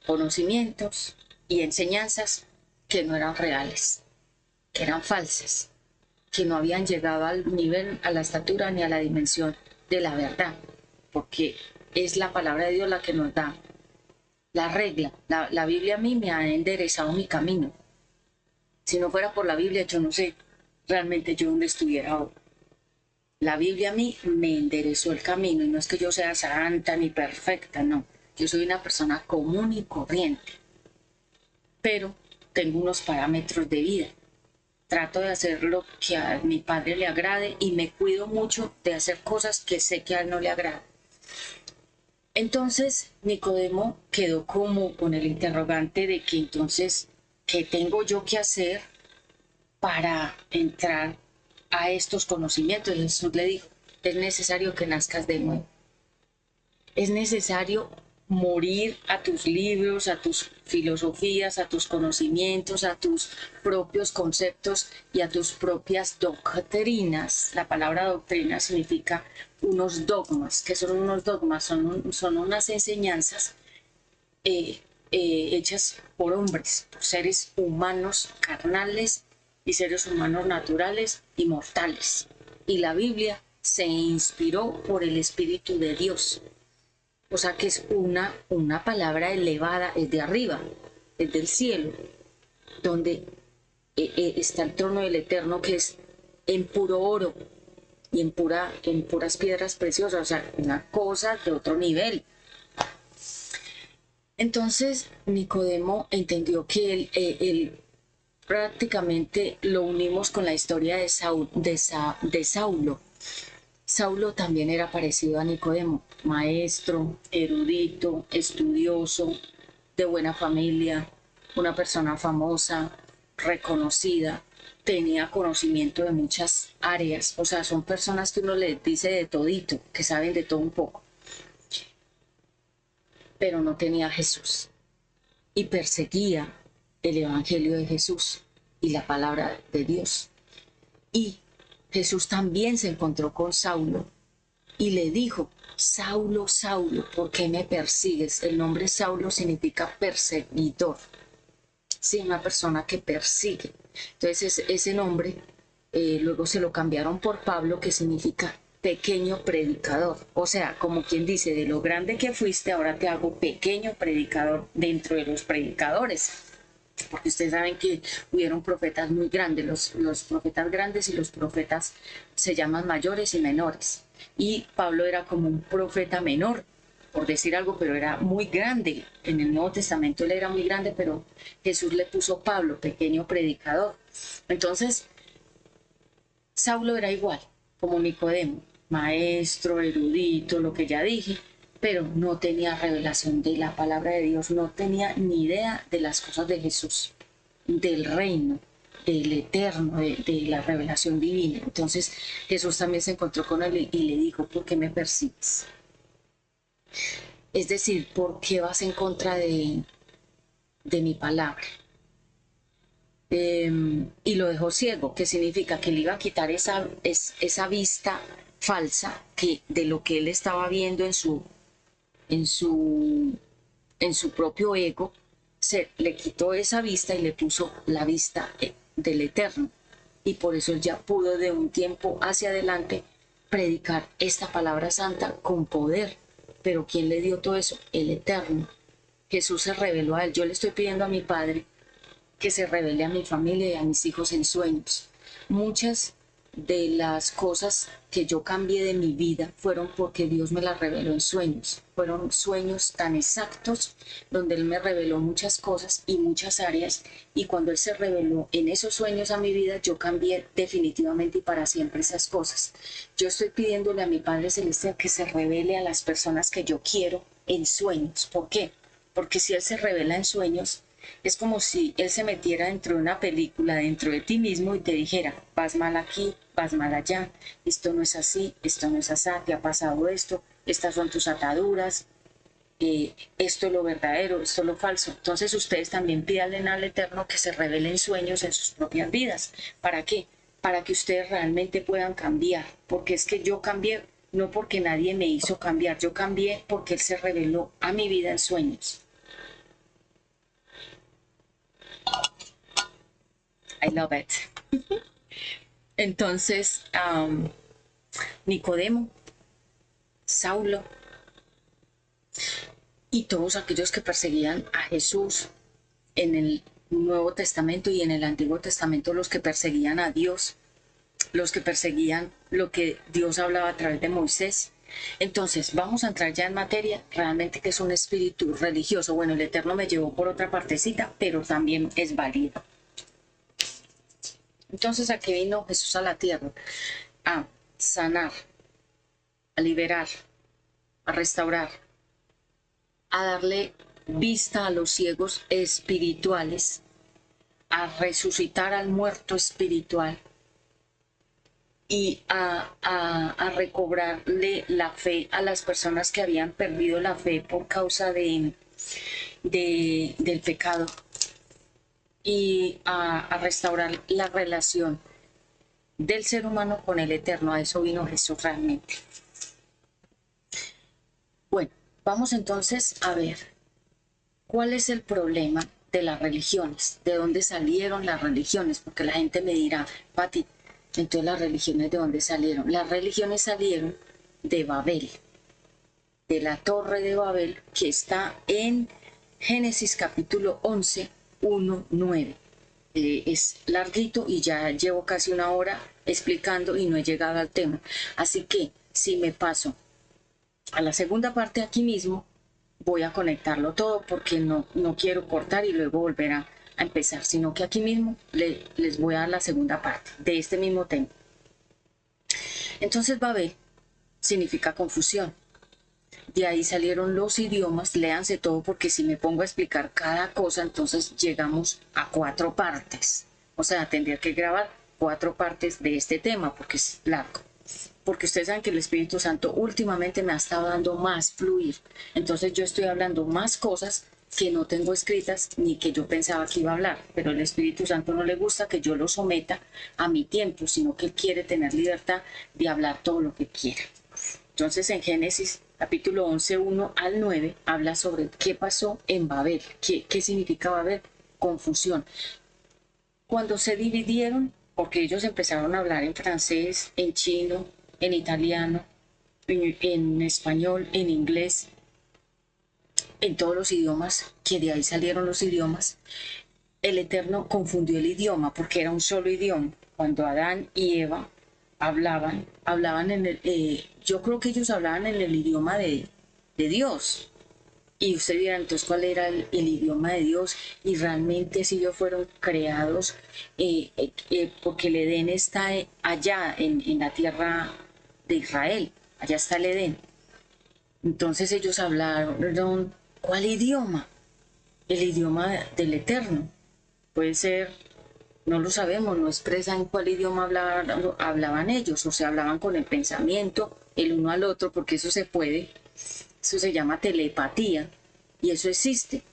conocimientos y enseñanzas que no eran reales, que eran falsas, que no habían llegado al nivel, a la estatura ni a la dimensión de la verdad, porque es la palabra de Dios la que nos da la regla. La Biblia a mí me ha enderezado mi camino. Si no fuera por la Biblia, yo no sé realmente yo dónde estuviera ahora. La Biblia a mí me enderezó el camino, y no es que yo sea santa ni perfecta, no. Yo soy una persona común y corriente, pero tengo unos parámetros de vida. Trato de hacer lo que a mi padre le agrade y me cuido mucho de hacer cosas que sé que a él no le agrada. Entonces Nicodemo quedó como con el interrogante de que entonces, ¿qué tengo yo que hacer para entrar a estos conocimientos? Y Jesús le dijo, es necesario que nazcas de nuevo. Es necesario morir a tus libros, a tus filosofías, a tus conocimientos, a tus propios conceptos y a tus propias doctrinas. La palabra doctrina significa unos dogmas. ¿Qué son unos dogmas? Son unas enseñanzas hechas por hombres, por seres humanos carnales y seres humanos naturales y mortales. Y la Biblia se inspiró por el Espíritu de Dios. O sea que es una palabra elevada, es de arriba, es del cielo, donde está el trono del Eterno, que es en puro oro y en puras piedras preciosas, o sea, una cosa de otro nivel. Entonces Nicodemo entendió que él prácticamente lo unimos con la historia de Saulo. Saulo también era parecido a Nicodemo, maestro, erudito, estudioso, de buena familia, una persona famosa, reconocida, tenía conocimiento de muchas áreas, o sea, son personas que uno les dice de todito, que saben de todo un poco, pero no tenía a Jesús y perseguía el Evangelio de Jesús y la palabra de Dios. Y Jesús también se encontró con Saulo y le dijo, Saulo, Saulo, ¿por qué me persigues? El nombre Saulo significa perseguidor. Sí, una persona que persigue. Entonces ese nombre luego se lo cambiaron por Pablo, que significa pequeño predicador. O sea, como quien dice, de lo grande que fuiste, ahora te hago pequeño predicador dentro de los predicadores. porque ustedes saben que hubieron profetas muy grandes, los profetas grandes y los profetas se llaman mayores y menores. Y Pablo era como un profeta menor, por decir algo, pero era muy grande. En el Nuevo Testamento él era muy grande, pero Jesús le puso Pablo, pequeño predicador. Entonces, Saulo era igual, como Nicodemo, maestro, erudito, lo que ya dije, pero no tenía revelación de la palabra de Dios, no tenía ni idea de las cosas de Jesús, del reino, del eterno, de la revelación divina. Entonces Jesús también se encontró con él y le dijo, ¿por qué me persigues? Es decir, ¿por qué vas en contra de mi palabra? Y lo dejó ciego, que significa que le iba a quitar esa vista falsa que de lo que él estaba viendo en su, en su propio ego, se le quitó esa vista y le puso la vista del eterno. Y por eso él ya pudo de un tiempo hacia adelante predicar esta palabra santa con poder. Pero ¿quién le dio todo eso? El eterno. Jesús se reveló a él. Yo le estoy pidiendo a mi Padre que se revele a mi familia y a mis hijos en sueños. Muchas de las cosas que yo cambié de mi vida fueron porque Dios me las reveló en sueños. Fueron sueños tan exactos donde Él me reveló muchas cosas y muchas áreas, y cuando Él se reveló en esos sueños a mi vida, yo cambié definitivamente y para siempre esas cosas. Yo estoy pidiéndole a mi Padre Celestial que se revele a las personas que yo quiero en sueños. ¿Por qué? Porque si Él se revela en sueños, es como si Él se metiera dentro de una película, dentro de ti mismo, y te dijera, vas mal aquí, vas mal allá, esto no es así, esto no es así, te ha pasado esto, estas son tus ataduras, esto es lo verdadero, esto es lo falso. Entonces ustedes también pídanle al Eterno que se revelen sueños en sus propias vidas. ¿Para qué? Para que ustedes realmente puedan cambiar, porque es que yo cambié no porque nadie me hizo cambiar, yo cambié porque Él se reveló a mi vida en sueños. I love it. Entonces, Nicodemo, Saulo y todos aquellos que perseguían a Jesús en el Nuevo Testamento y en el Antiguo Testamento, los que perseguían a Dios, los que perseguían lo que Dios hablaba a través de Moisés. Entonces, vamos a entrar ya en materia, realmente que es un espíritu religioso. Bueno, el Eterno me llevó por otra partecita, pero también es válido. Entonces, ¿a qué vino Jesús a la tierra? A sanar, a liberar, a restaurar, a darle vista a los ciegos espirituales, a resucitar al muerto espiritual y a recobrarle la fe a las personas que habían perdido la fe por causa del pecado, y a restaurar la relación del ser humano con el Eterno. A eso vino Jesús realmente. Bueno, vamos entonces a ver cuál es el problema de las religiones, de dónde salieron las religiones, porque la gente me dirá, Pati, entonces las religiones ¿de dónde salieron? Las religiones salieron de Babel, de la torre de Babel, que está en Génesis capítulo 11, 1, 9. Es larguito y ya llevo casi una hora explicando y no he llegado al tema. Así que si me paso a la segunda parte aquí mismo, voy a conectarlo todo porque no quiero cortar y luego volver a empezar, sino que aquí mismo les voy a dar la segunda parte de este mismo tema. Entonces Babel significa confusión. De ahí salieron los idiomas, léanse todo porque si me pongo a explicar cada cosa, entonces llegamos a 4 partes. O sea, tendría que grabar 4 partes de este tema porque es largo. Porque ustedes saben que el Espíritu Santo últimamente me ha estado dando más fluir. Entonces yo estoy hablando más cosas que no tengo escritas ni que yo pensaba que iba a hablar. Pero el Espíritu Santo no le gusta que yo lo someta a mi tiempo, sino que él quiere tener libertad de hablar todo lo que quiera. Entonces en Génesis capítulo 11, 1 al 9 habla sobre qué pasó en Babel. ¿Qué significa Babel? Confusión. Cuando se dividieron, porque ellos empezaron a hablar en francés, en chino, en italiano, en español, en inglés, en todos los idiomas, que de ahí salieron los idiomas. el Eterno confundió el idioma porque era un solo idioma. Cuando Adán y Eva hablaban en el, yo creo que ellos hablaban en el idioma de Dios. Y usted dirá, entonces, ¿cuál era el idioma de Dios? Y realmente si ellos fueron creados, porque el Edén está allá en la tierra de Israel, allá está el Edén. Entonces ellos hablaron, ¿cuál idioma? El idioma del Eterno. Puede ser, no lo sabemos, no expresan cuál idioma hablaban ellos, o se hablaban con el pensamiento el uno al otro, porque eso se puede, eso se llama telepatía, y eso existe.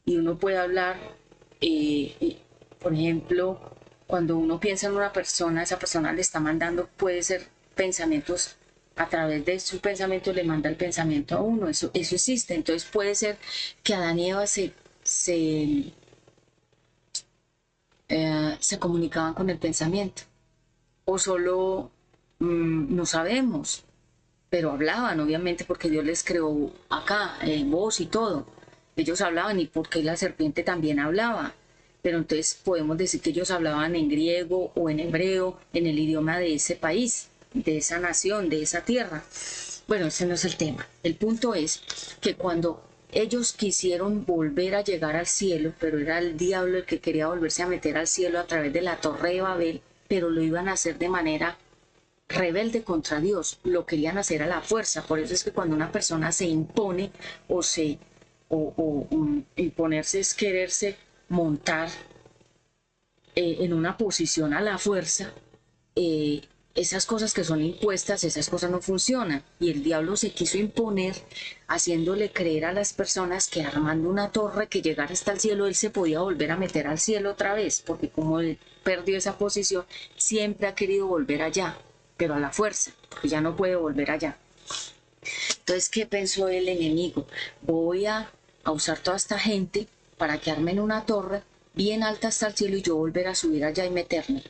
Y uno puede hablar, por ejemplo, cuando uno piensa en una persona, esa persona le está mandando, puede ser pensamientos, a través de su pensamiento le manda el pensamiento a uno, eso existe. Entonces puede ser que Adán y Eva se comunicaban con el pensamiento, o solo no sabemos, pero hablaban, obviamente, porque Dios les creó acá, voz y todo. Ellos hablaban, y porque la serpiente también hablaba. Pero entonces podemos decir que ellos hablaban en griego o en hebreo, en el idioma de ese país, de esa nación, de esa tierra. Bueno, ese no es el tema. El punto es que cuando ellos quisieron volver a llegar al cielo, pero era el diablo el que quería volverse a meter al cielo a través de la Torre de Babel, pero lo iban a hacer de manera rebelde contra Dios, lo querían hacer a la fuerza. Por eso es que cuando una persona se impone o imponerse es quererse montar en una posición a la fuerza, eh, esas cosas que son impuestas, esas cosas no funcionan. Y el diablo se quiso imponer haciéndole creer a las personas que armando una torre que llegara hasta el cielo, él se podía volver a meter al cielo otra vez, porque como él perdió esa posición, siempre ha querido volver allá, pero a la fuerza, porque ya no puede volver allá. Entonces, ¿qué pensó el enemigo? Voy a usar toda esta gente para que armen una torre bien alta hasta el cielo y yo volver a subir allá y meterme.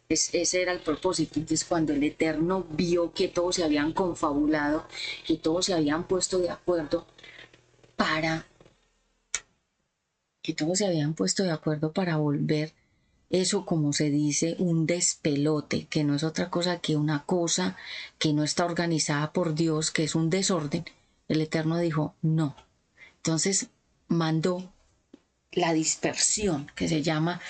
Ese era el propósito. Entonces, cuando el Eterno vio que todos se habían confabulado, que todos se habían puesto de acuerdo para, para volver eso, como se dice, un despelote, que no es otra cosa que una cosa que no está organizada por Dios, que es un desorden, el Eterno dijo no. Entonces mandó la dispersión, que se llama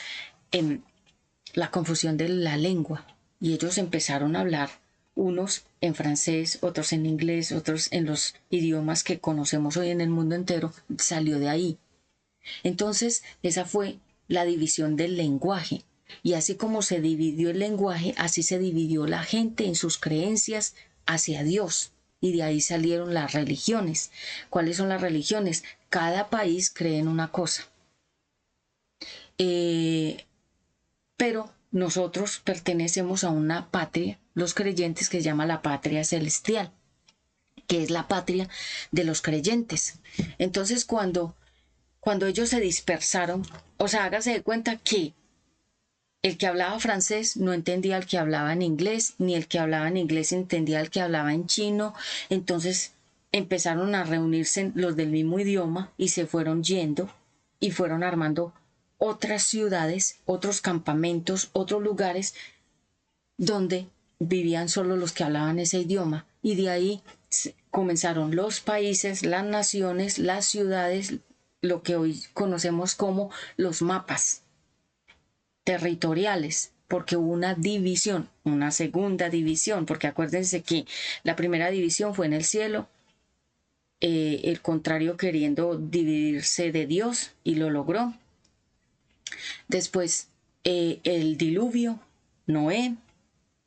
la confusión de la lengua, y ellos empezaron a hablar, unos en francés, otros en inglés, otros en los idiomas que conocemos hoy en el mundo entero. Salió de ahí. Entonces, esa fue la división del lenguaje. Y así como se dividió el lenguaje, así se dividió la gente en sus creencias hacia Dios. Y de ahí salieron las religiones. ¿Cuáles son las religiones? Cada país cree en una cosa. Pero nosotros pertenecemos a una patria, los creyentes, que se llama la patria celestial, que es la patria de los creyentes. Entonces, cuando ellos se dispersaron, o sea, hágase de cuenta que el que hablaba francés no entendía al que hablaba en inglés, ni el que hablaba en inglés entendía al que hablaba en chino. Entonces empezaron a reunirse los del mismo idioma y se fueron yendo y fueron armando otras ciudades, otros campamentos, otros lugares donde vivían solo los que hablaban ese idioma. Y de ahí comenzaron los países, las naciones, las ciudades, lo que hoy conocemos como los mapas territoriales, porque hubo una división, una segunda división, porque acuérdense que la primera división fue en el cielo, el contrario queriendo dividirse de Dios, y lo logró. Después el diluvio, Noé,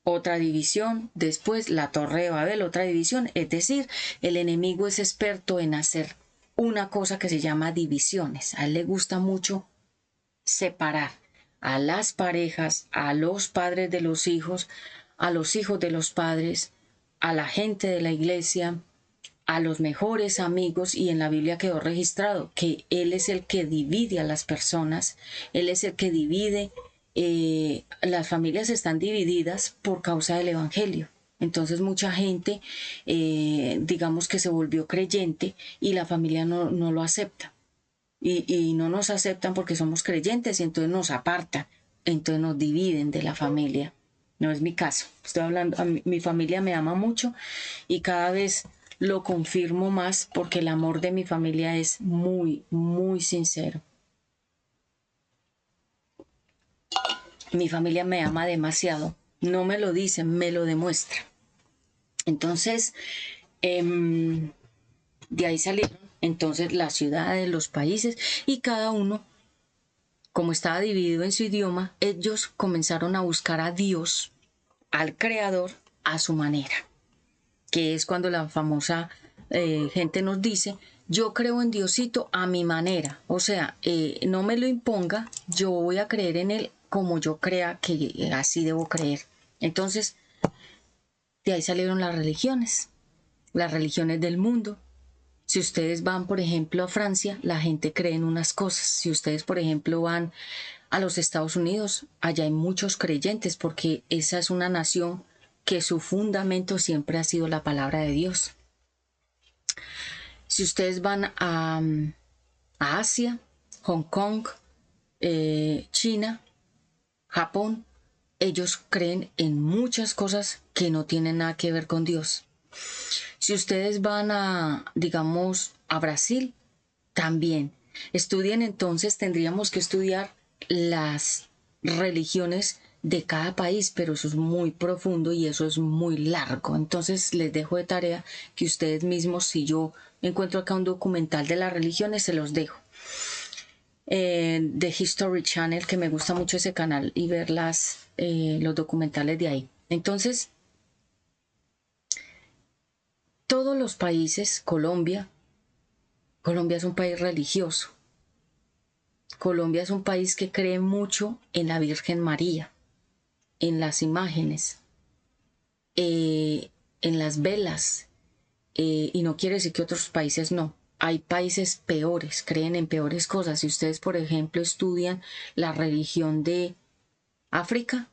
otra división, después la Torre de Babel, otra división. Es decir, el enemigo es experto en hacer una cosa que se llama divisiones. A él le gusta mucho separar a las parejas, a los padres de los hijos, a los hijos de los padres, a la gente de la iglesia, a los mejores amigos. Y en la Biblia quedó registrado que Él es el que divide a las personas, Él es el que divide. Las familias están divididas por causa del Evangelio. Entonces mucha gente, digamos que se volvió creyente y la familia no lo acepta. y no nos aceptan porque somos creyentes y entonces nos apartan, entonces nos dividen de la familia. No es mi caso. Estoy hablando, mi familia me ama mucho y cada vez lo confirmo más porque el amor de mi familia es muy, muy sincero. Mi familia me ama demasiado. No me lo dicen, me lo demuestra. Entonces, de ahí salieron entonces las ciudades, los países y cada uno, como estaba dividido en su idioma, ellos comenzaron a buscar a Dios, al Creador, a su manera, que es cuando la famosa gente nos dice, yo creo en Diosito a mi manera, o sea, no me lo imponga, yo voy a creer en Él como yo crea que así debo creer. Entonces, de ahí salieron las religiones del mundo. Si ustedes van, por ejemplo, a Francia, la gente cree en unas cosas. Si ustedes, por ejemplo, van a los Estados Unidos, allá hay muchos creyentes porque esa es una nación que su fundamento siempre ha sido la palabra de Dios. Si ustedes van a Asia, Hong Kong, China, Japón, ellos creen en muchas cosas que no tienen nada que ver con Dios. Si ustedes van digamos, a Brasil, también. Estudien entonces, tendríamos que estudiar las religiones de cada país, pero eso es muy profundo y eso es muy largo. Entonces les dejo de tarea que ustedes mismos, si yo encuentro acá un documental de las religiones, se los dejo. The History Channel, que me gusta mucho ese canal y ver los documentales de ahí. Entonces, todos los países, Colombia es un país religioso. Colombia es un país que cree mucho en la Virgen María, en las imágenes, en las velas, y no quiere decir que otros países no. Hay países peores, creen en peores cosas. Si ustedes, por ejemplo, estudian la religión de África,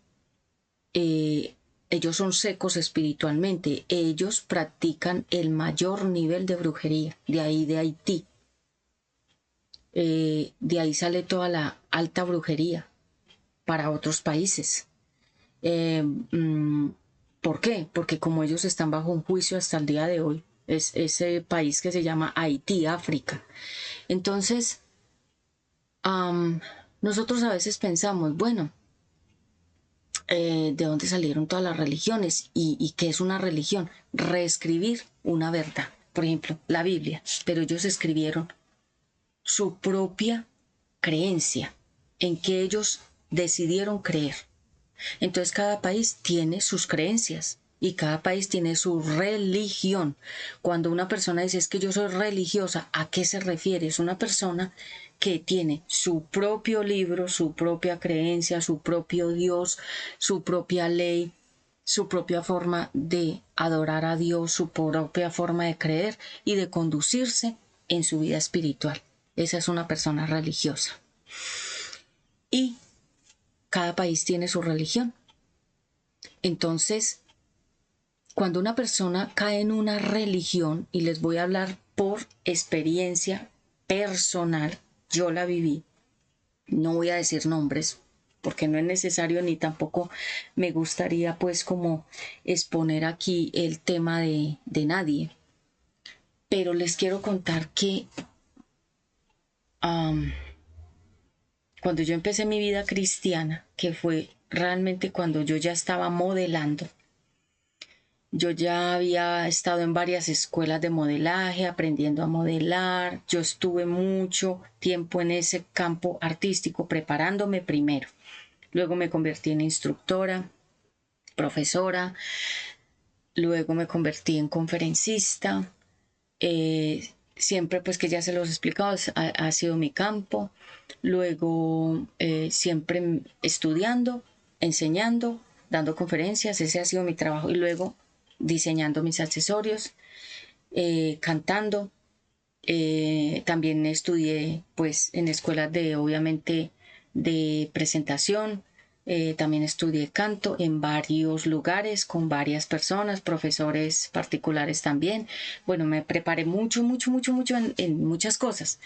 ellos son secos espiritualmente. Ellos practican el mayor nivel de brujería, de ahí de Haití. De ahí sale toda la alta brujería para otros países. ¿Por qué? Porque como ellos están bajo un juicio hasta el día de hoy, es ese país que se llama Haití, África. Entonces, nosotros a veces pensamos, bueno, ¿de dónde salieron todas las religiones? ¿Y qué es una religión? Reescribir una verdad. Por ejemplo, la Biblia, pero ellos escribieron su propia creencia, en que ellos decidieron creer. Entonces cada país tiene sus creencias y cada país tiene su religión. Cuando una persona dice es que yo soy religiosa, ¿a qué se refiere? Es una persona que tiene su propio libro, su propia creencia, su propio Dios, su propia ley, su propia forma de adorar a Dios, su propia forma de creer y de conducirse en su vida espiritual. Esa es una persona religiosa. Y cada país tiene su religión. Entonces, cuando una persona cae en una religión, y les voy a hablar por experiencia personal, yo la viví, no voy a decir nombres, porque no es necesario ni tampoco me gustaría pues como exponer aquí el tema de nadie. Pero les quiero contar que cuando yo empecé mi vida cristiana, que fue realmente cuando yo ya estaba modelando, yo ya había estado en varias escuelas de modelaje, aprendiendo a modelar. Yo estuve mucho tiempo en ese campo artístico, preparándome primero. Luego me convertí en instructora, profesora. Luego me convertí en conferencista. Siempre, pues que ya se los he explicado, ha sido mi campo. Luego, siempre estudiando, enseñando, dando conferencias. Ese ha sido mi trabajo. Y luego diseñando mis accesorios, cantando. También estudié pues en escuelas de, obviamente, de presentación. También estudié canto en varios lugares con varias personas, profesores particulares también. Bueno, me preparé mucho en muchas cosas.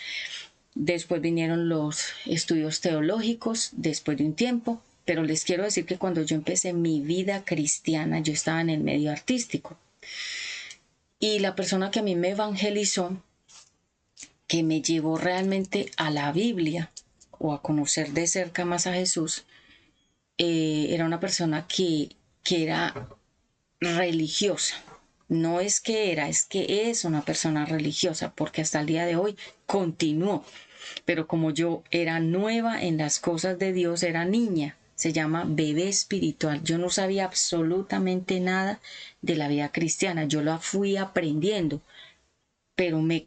Después vinieron los estudios teológicos, después de un tiempo, pero les quiero decir que cuando yo empecé mi vida cristiana, yo estaba en el medio artístico. Y la persona que a mí me evangelizó, que me llevó realmente a la Biblia o a conocer de cerca más a Jesús, era una persona que era religiosa. No es que era, es que es una persona religiosa, porque hasta el día de hoy continuó. Pero como yo era nueva en las cosas de Dios, era niña, se llama bebé espiritual. Yo no sabía absolutamente nada de la vida cristiana, yo la fui aprendiendo, pero me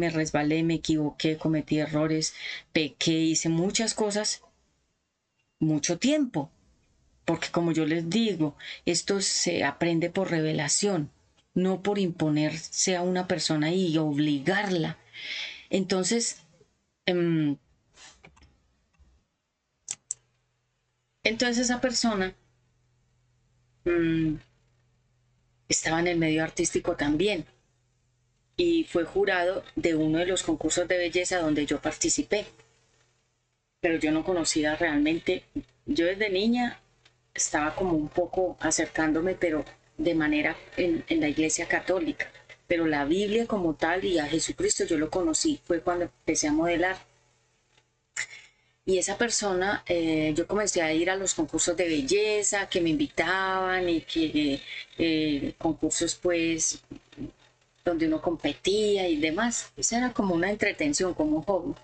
resbalé, me equivoqué, cometí errores, pequé, hice muchas cosas, mucho tiempo. Porque como yo les digo, esto se aprende por revelación, no por imponerse a una persona y obligarla. Entonces, em, esa persona estaba en el medio artístico también y fue jurado de uno de los concursos de belleza donde yo participé. Pero yo no conocía realmente, yo desde niña estaba como un poco acercándome, pero de manera en la iglesia católica. Pero la Biblia como tal y a Jesucristo yo lo conocí, fue cuando empecé a modelar. Y esa persona, yo comencé a ir a los concursos de belleza que me invitaban y que concursos pues donde uno competía y demás. Esa era como una entretención, como un hobby.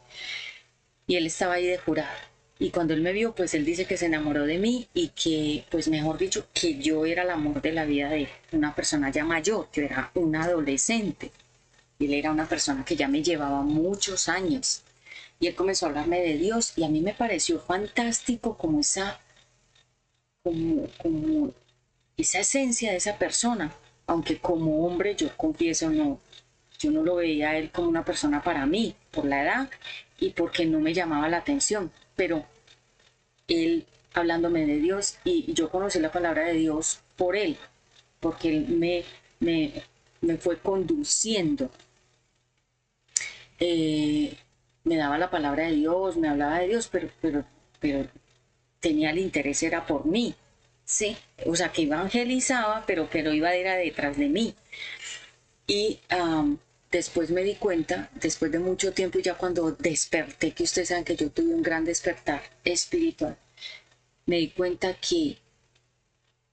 Y él estaba ahí de jurado. Y cuando él me vio, pues él dice que se enamoró de mí y que, pues mejor dicho, que yo era el amor de la vida de una persona ya mayor, yo era una adolescente. Y él era una persona que ya me llevaba muchos años. Y él comenzó a hablarme de Dios y a mí me pareció fantástico como como esa esencia de esa persona. Aunque como hombre, yo confieso, no, yo no lo veía a él como una persona para mí, por la edad y porque no me llamaba la atención. Pero él hablándome de Dios y yo conocí la palabra de Dios por él, porque él me, me fue conduciendo. Me daba la palabra de Dios, me hablaba de Dios, pero tenía el interés, era por mí, ¿sí? O sea, que evangelizaba, pero iba era detrás de mí. Y después me di cuenta, después de mucho tiempo, ya cuando desperté, que ustedes saben que yo tuve un gran despertar espiritual, me di cuenta que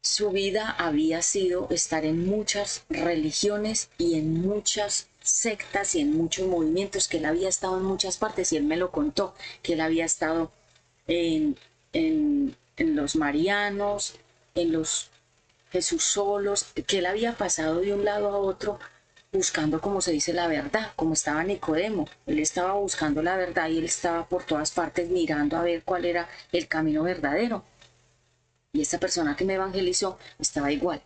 su vida había sido estar en muchas religiones y en muchas sectas y en muchos movimientos, que él había estado en muchas partes y él me lo contó, que él había estado en los marianos, en los Jesús solos, que él había pasado de un lado a otro buscando, como se dice, la verdad, como estaba Nicodemo. Él estaba buscando la verdad y él estaba por todas partes mirando a ver cuál era el camino verdadero. Y esta persona que me evangelizó estaba igual.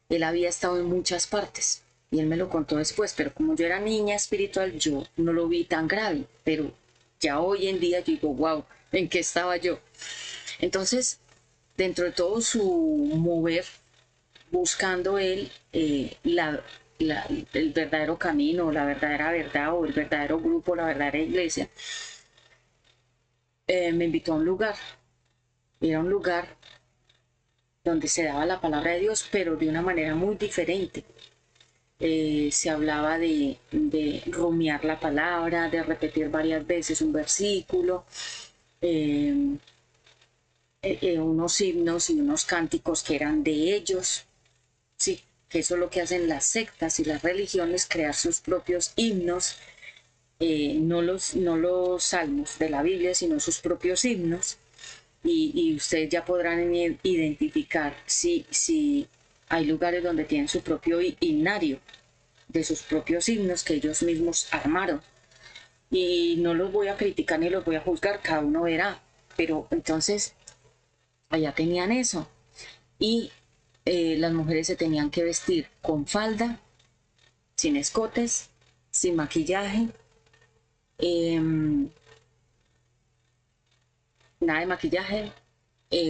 Él había estado en muchas partes y él me lo contó después, pero como yo era niña espiritual, yo no lo vi tan grave. Pero ya hoy en día yo digo, wow, ¿en qué estaba yo? Entonces, dentro de todo su mover, buscando él el verdadero camino, la verdadera verdad o el verdadero grupo, la verdadera iglesia, me invitó a un lugar. Era un lugar donde se daba la palabra de Dios, pero de una manera muy diferente. Se hablaba de rumiar la palabra, de repetir varias veces un versículo, eh, unos himnos y unos cánticos que eran de ellos, sí, que eso es lo que hacen las sectas y las religiones, crear sus propios himnos, no los salmos de la Biblia, sino sus propios himnos. Y ustedes ya podrán identificar si hay lugares donde tienen su propio himnario de sus propios himnos que ellos mismos armaron. Y no los voy a criticar ni los voy a juzgar, cada uno verá. Pero entonces, allá tenían eso. Y las mujeres se tenían que vestir con falda, sin escotes, sin maquillaje, eh, nada de maquillaje,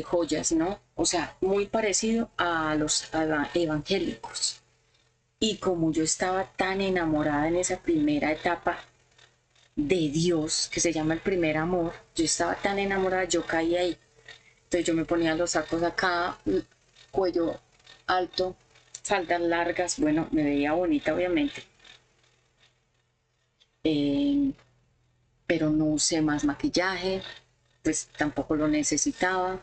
joyas, ¿no? O sea, muy parecido a los evangélicos. Y como yo estaba tan enamorada en esa primera etapa, de Dios, que se llama el primer amor. Yo estaba tan enamorada, yo caí ahí. Entonces yo me ponía los sacos acá, cuello alto, faldas largas, bueno, me veía bonita obviamente. Pero no usé más maquillaje, pues tampoco lo necesitaba.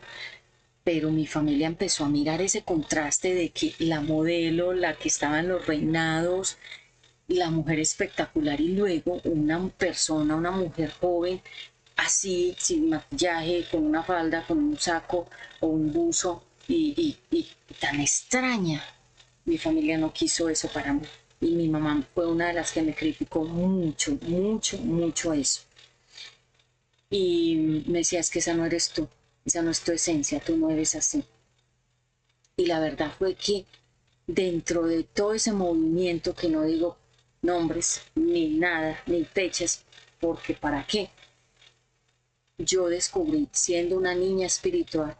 Pero mi familia empezó a mirar ese contraste de que la modelo, la que estaba en los reinados, la mujer espectacular y luego una persona, una mujer joven, así, sin maquillaje, con una falda, con un saco o un buzo y tan extraña. Mi familia no quiso eso para mí. Y mi mamá fue una de las que me criticó mucho, mucho, mucho eso. Y me decía, es que esa no eres tú, esa no es tu esencia, tú no eres así. Y la verdad fue que dentro de todo ese movimiento, que no digo nombres, ni nada, ni fechas, porque ¿para qué? Yo descubrí, siendo una niña espiritual,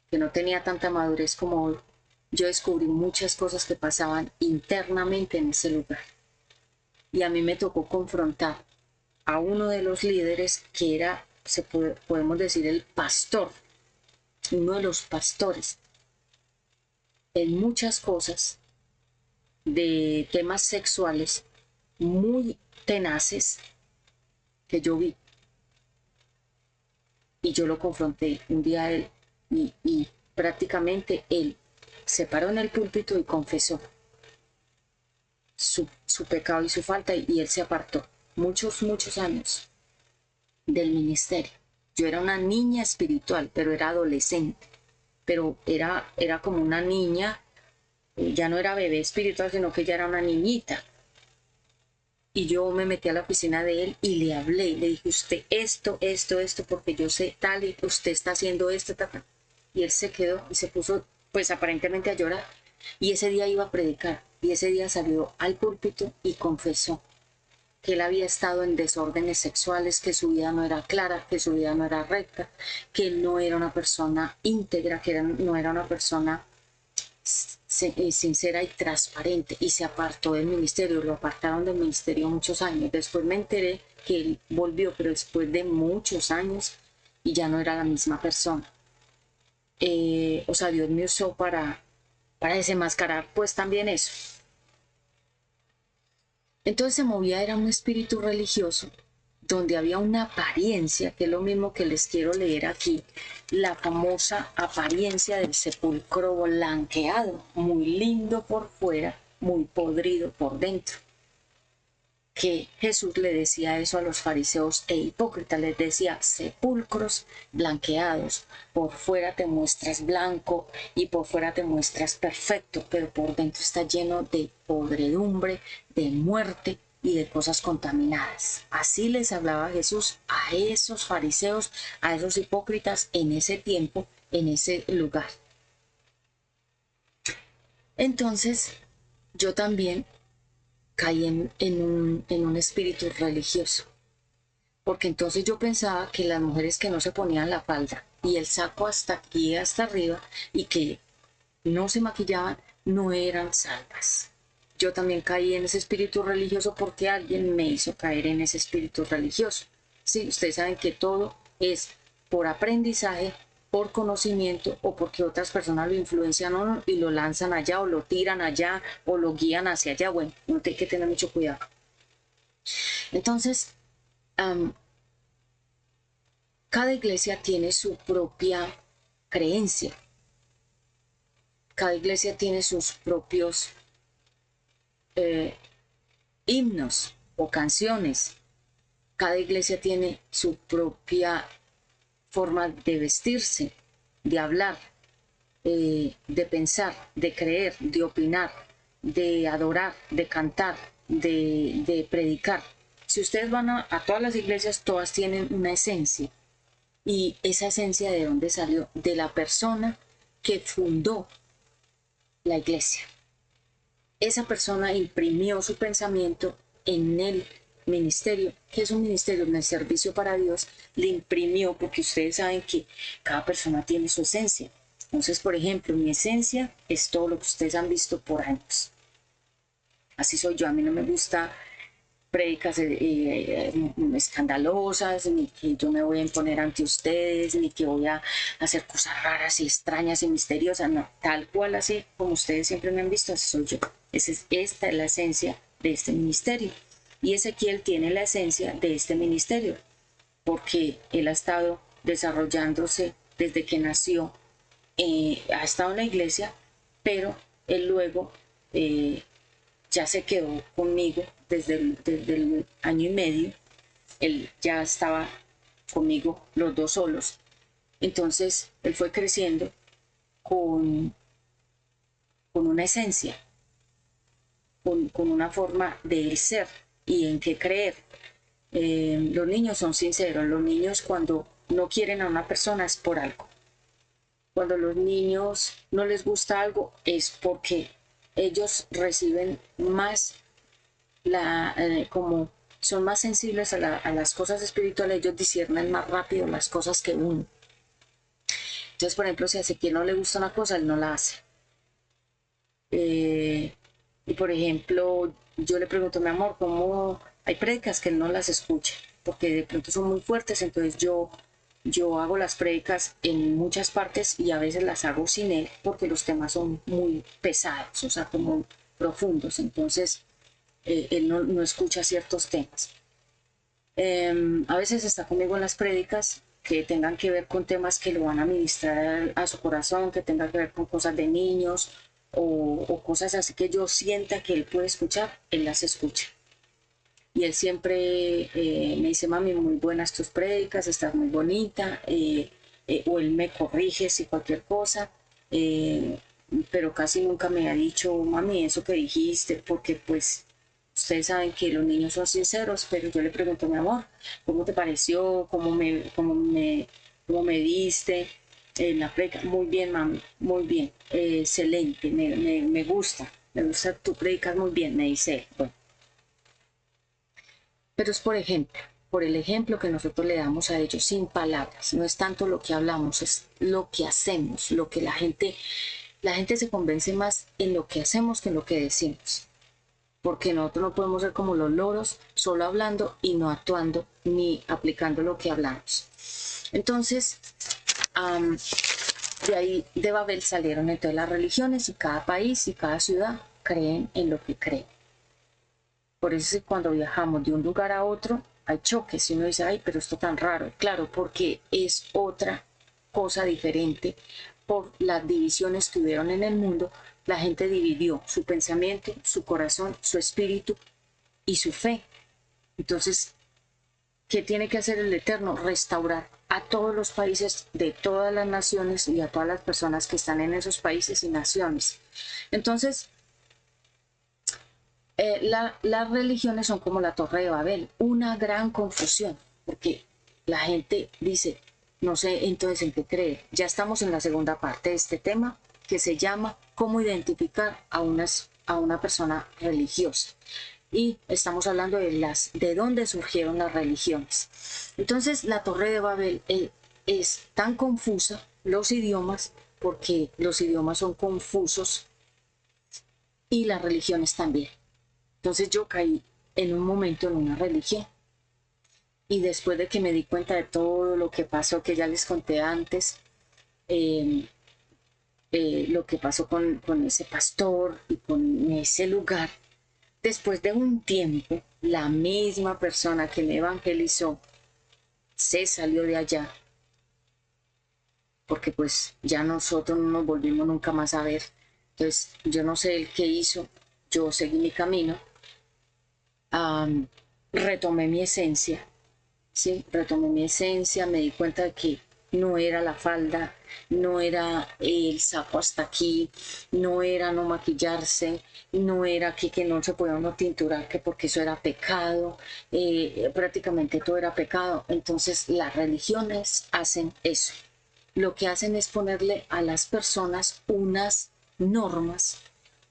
que no tenía tanta madurez como hoy, yo descubrí muchas cosas que pasaban internamente en ese lugar. Y a mí me tocó confrontar a uno de los líderes que era, podemos decir, el pastor, uno de los pastores, en muchas cosas de temas sexuales muy tenaces que yo vi. Y yo lo confronté un día a él y prácticamente él se paró en el púlpito y confesó su pecado y su falta y él se apartó muchos, muchos años del ministerio. Yo era una niña espiritual, pero era adolescente, pero era como una niña, ya no era bebé espiritual, sino que ya era una niñita. Y yo me metí a la oficina de él y le hablé, le dije, usted esto, porque yo sé tal y usted está haciendo esto, tal, tal. Y él se quedó y se puso, pues aparentemente a llorar. Y ese día iba a predicar, y ese día salió al púlpito y confesó que él había estado en desórdenes sexuales, que su vida no era clara, que su vida no era recta, que él no era una persona íntegra, que no era una persona sincera y transparente, y se apartó del ministerio. Lo apartaron del ministerio muchos años. Después me enteré que él volvió, pero después de muchos años, y ya no era la misma persona. O sea, Dios me usó para desenmascarar pues también eso. Entonces se movía, era un espíritu religioso donde había una apariencia, que es lo mismo que les quiero leer aquí, la famosa apariencia del sepulcro blanqueado, muy lindo por fuera, muy podrido por dentro. Que Jesús le decía eso a los fariseos e hipócritas, les decía, sepulcros blanqueados, por fuera te muestras blanco y por fuera te muestras perfecto, pero por dentro está lleno de podredumbre, de muerte y de cosas contaminadas. Así les hablaba Jesús a esos fariseos, a esos hipócritas en ese tiempo, en ese lugar. Entonces, yo también caí en un espíritu religioso, porque entonces yo pensaba que las mujeres que no se ponían la falda y el saco hasta aquí, hasta arriba, y que no se maquillaban, no eran salvas. Yo también caí en ese espíritu religioso porque alguien me hizo caer en ese espíritu religioso. Sí, ustedes saben que todo es por aprendizaje, por conocimiento o porque otras personas lo influencian y lo lanzan allá o lo tiran allá o lo guían hacia allá. Bueno, uno tiene que tener mucho cuidado. Entonces, cada iglesia tiene su propia creencia. Cada iglesia tiene sus propios himnos o canciones. Cada iglesia tiene su propia forma de vestirse, de hablar, de pensar, de creer, de opinar, de adorar, de cantar, de predicar. Si ustedes van a todas las iglesias, todas tienen una esencia. Y esa esencia, ¿de dónde salió? De la persona que fundó la iglesia. Esa persona imprimió su pensamiento en el ministerio, que es un ministerio, en el servicio para Dios, le imprimió, porque ustedes saben que cada persona tiene su esencia. Entonces, por ejemplo, mi esencia es todo lo que ustedes han visto por años. Así soy yo. A mí no me gusta prédicas escandalosas, ni que yo me voy a imponer ante ustedes, ni que voy a hacer cosas raras y extrañas y misteriosas, no, tal cual así como ustedes siempre me han visto, así soy yo. Esta es la esencia de este ministerio. Y Ezequiel tiene la esencia de este ministerio, porque él ha estado desarrollándose desde que nació, ha estado en la iglesia, pero él luego ya se quedó conmigo desde el año y medio. Él ya estaba conmigo los dos solos. Entonces él fue creciendo con una esencia, con una forma de él ser y en qué creer. Los niños son sinceros. Los niños, cuando no quieren a una persona, es por algo. Cuando los niños no les gusta algo, es porque ellos reciben más como son más sensibles a las cosas espirituales, ellos disciernen más rápido las cosas que uno. Entonces, por ejemplo, si a Ezequiel no le gusta una cosa, él no la hace. Y por ejemplo, yo le pregunto, mi amor, ¿cómo hay prédicas que él no las escucha? Porque de pronto son muy fuertes, entonces yo hago las prédicas en muchas partes y a veces las hago sin él porque los temas son muy pesados, o sea, como profundos. Entonces, él no escucha ciertos temas. A veces está conmigo en las prédicas que tengan que ver con temas que lo van a ministrar a su corazón, que tengan que ver con cosas de niños o cosas así que yo sienta que él puede escuchar, él las escucha. Y él siempre me dice, mami, muy buenas tus prédicas, estás muy bonita, o él me corrige si cualquier cosa, pero casi nunca me ha dicho, mami, eso que dijiste, porque pues ustedes saben que los niños son sinceros, pero yo le pregunto, mi amor, ¿cómo te pareció? ¿Cómo me viste? La prédica, muy bien, mami, muy bien, excelente, me gusta tu prédica, muy bien, me dice él. Bueno, pero es por el ejemplo que nosotros le damos a ellos sin palabras. No es tanto lo que hablamos, es lo que hacemos, lo que la gente se convence más en lo que hacemos que en lo que decimos. Porque nosotros no podemos ser como los loros, solo hablando y no actuando ni aplicando lo que hablamos. Entonces, de ahí de Babel salieron entonces las religiones y cada país y cada ciudad creen en lo que creen. Por eso es que cuando viajamos de un lugar a otro hay choques y uno dice, ay, pero esto tan raro. Claro, porque es otra cosa diferente por las divisiones que hubieron en el mundo. La gente dividió su pensamiento, su corazón, su espíritu y su fe. Entonces, ¿qué tiene que hacer el Eterno? Restaurar a todos los países de todas las naciones y a todas las personas que están en esos países y naciones. Entonces, las religiones son como la Torre de Babel, una gran confusión, porque la gente dice, no sé entonces en qué creer. Ya estamos en la segunda parte de este tema, que se llama cómo identificar a una persona religiosa. Y estamos hablando de dónde surgieron las religiones. Entonces, la Torre de Babel es tan confusa, los idiomas, porque los idiomas son confusos y las religiones también. Entonces yo caí en un momento en una religión. Y después de que me di cuenta de todo lo que pasó, que ya les conté antes, lo que pasó con ese pastor y con ese lugar, después de un tiempo, la misma persona que me evangelizó se salió de allá, porque pues ya nosotros no nos volvimos nunca más a ver. Entonces yo no sé el qué hizo, yo seguí mi camino. Retomé mi esencia, ¿sí? Retomé mi esencia, me di cuenta de que no era la falda, no era el saco hasta aquí, no era no maquillarse, no era que no se podía uno tinturar, que porque eso era pecado, prácticamente todo era pecado. Entonces las religiones hacen eso. Lo que hacen es ponerle a las personas unas normas,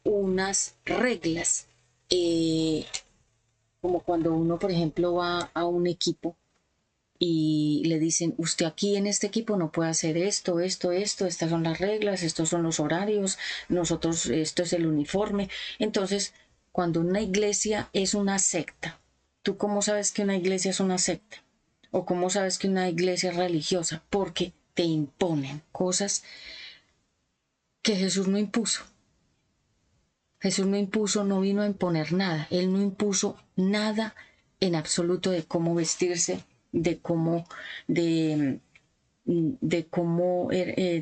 unas reglas, como cuando uno, por ejemplo, va a un equipo y le dicen, usted aquí en este equipo no puede hacer esto, estas son las reglas, estos son los horarios, nosotros, esto es el uniforme. Entonces, cuando una iglesia es una secta, ¿Tú cómo sabes que una iglesia es una secta? ¿O cómo sabes que una iglesia es religiosa? Porque te imponen cosas que Jesús no impuso. Jesús no impuso, no vino a imponer nada. Él no impuso nada en absoluto de cómo vestirse, de cómo, de cómo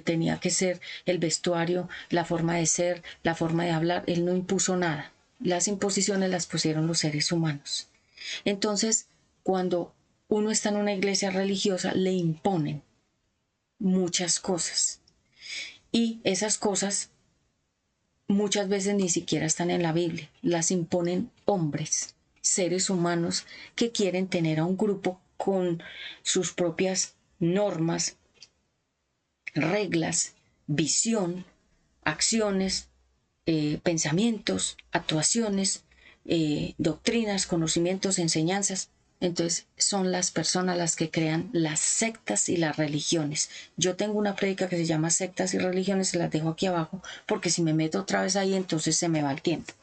tenía que ser el vestuario, la forma de ser, la forma de hablar. Él no impuso nada. Las imposiciones las pusieron los seres humanos. Entonces, cuando uno está en una iglesia religiosa, le imponen muchas cosas. Y esas cosas muchas veces ni siquiera están en la Biblia. Las imponen hombres, seres humanos que quieren tener a un grupo con sus propias normas, reglas, visión, acciones, pensamientos, actuaciones, doctrinas, conocimientos, enseñanzas. Entonces son las personas las que crean las sectas y las religiones. Yo tengo una prédica que se llama Sectas y Religiones, se las dejo aquí abajo, porque si me meto otra vez ahí, entonces se me va el tiempo.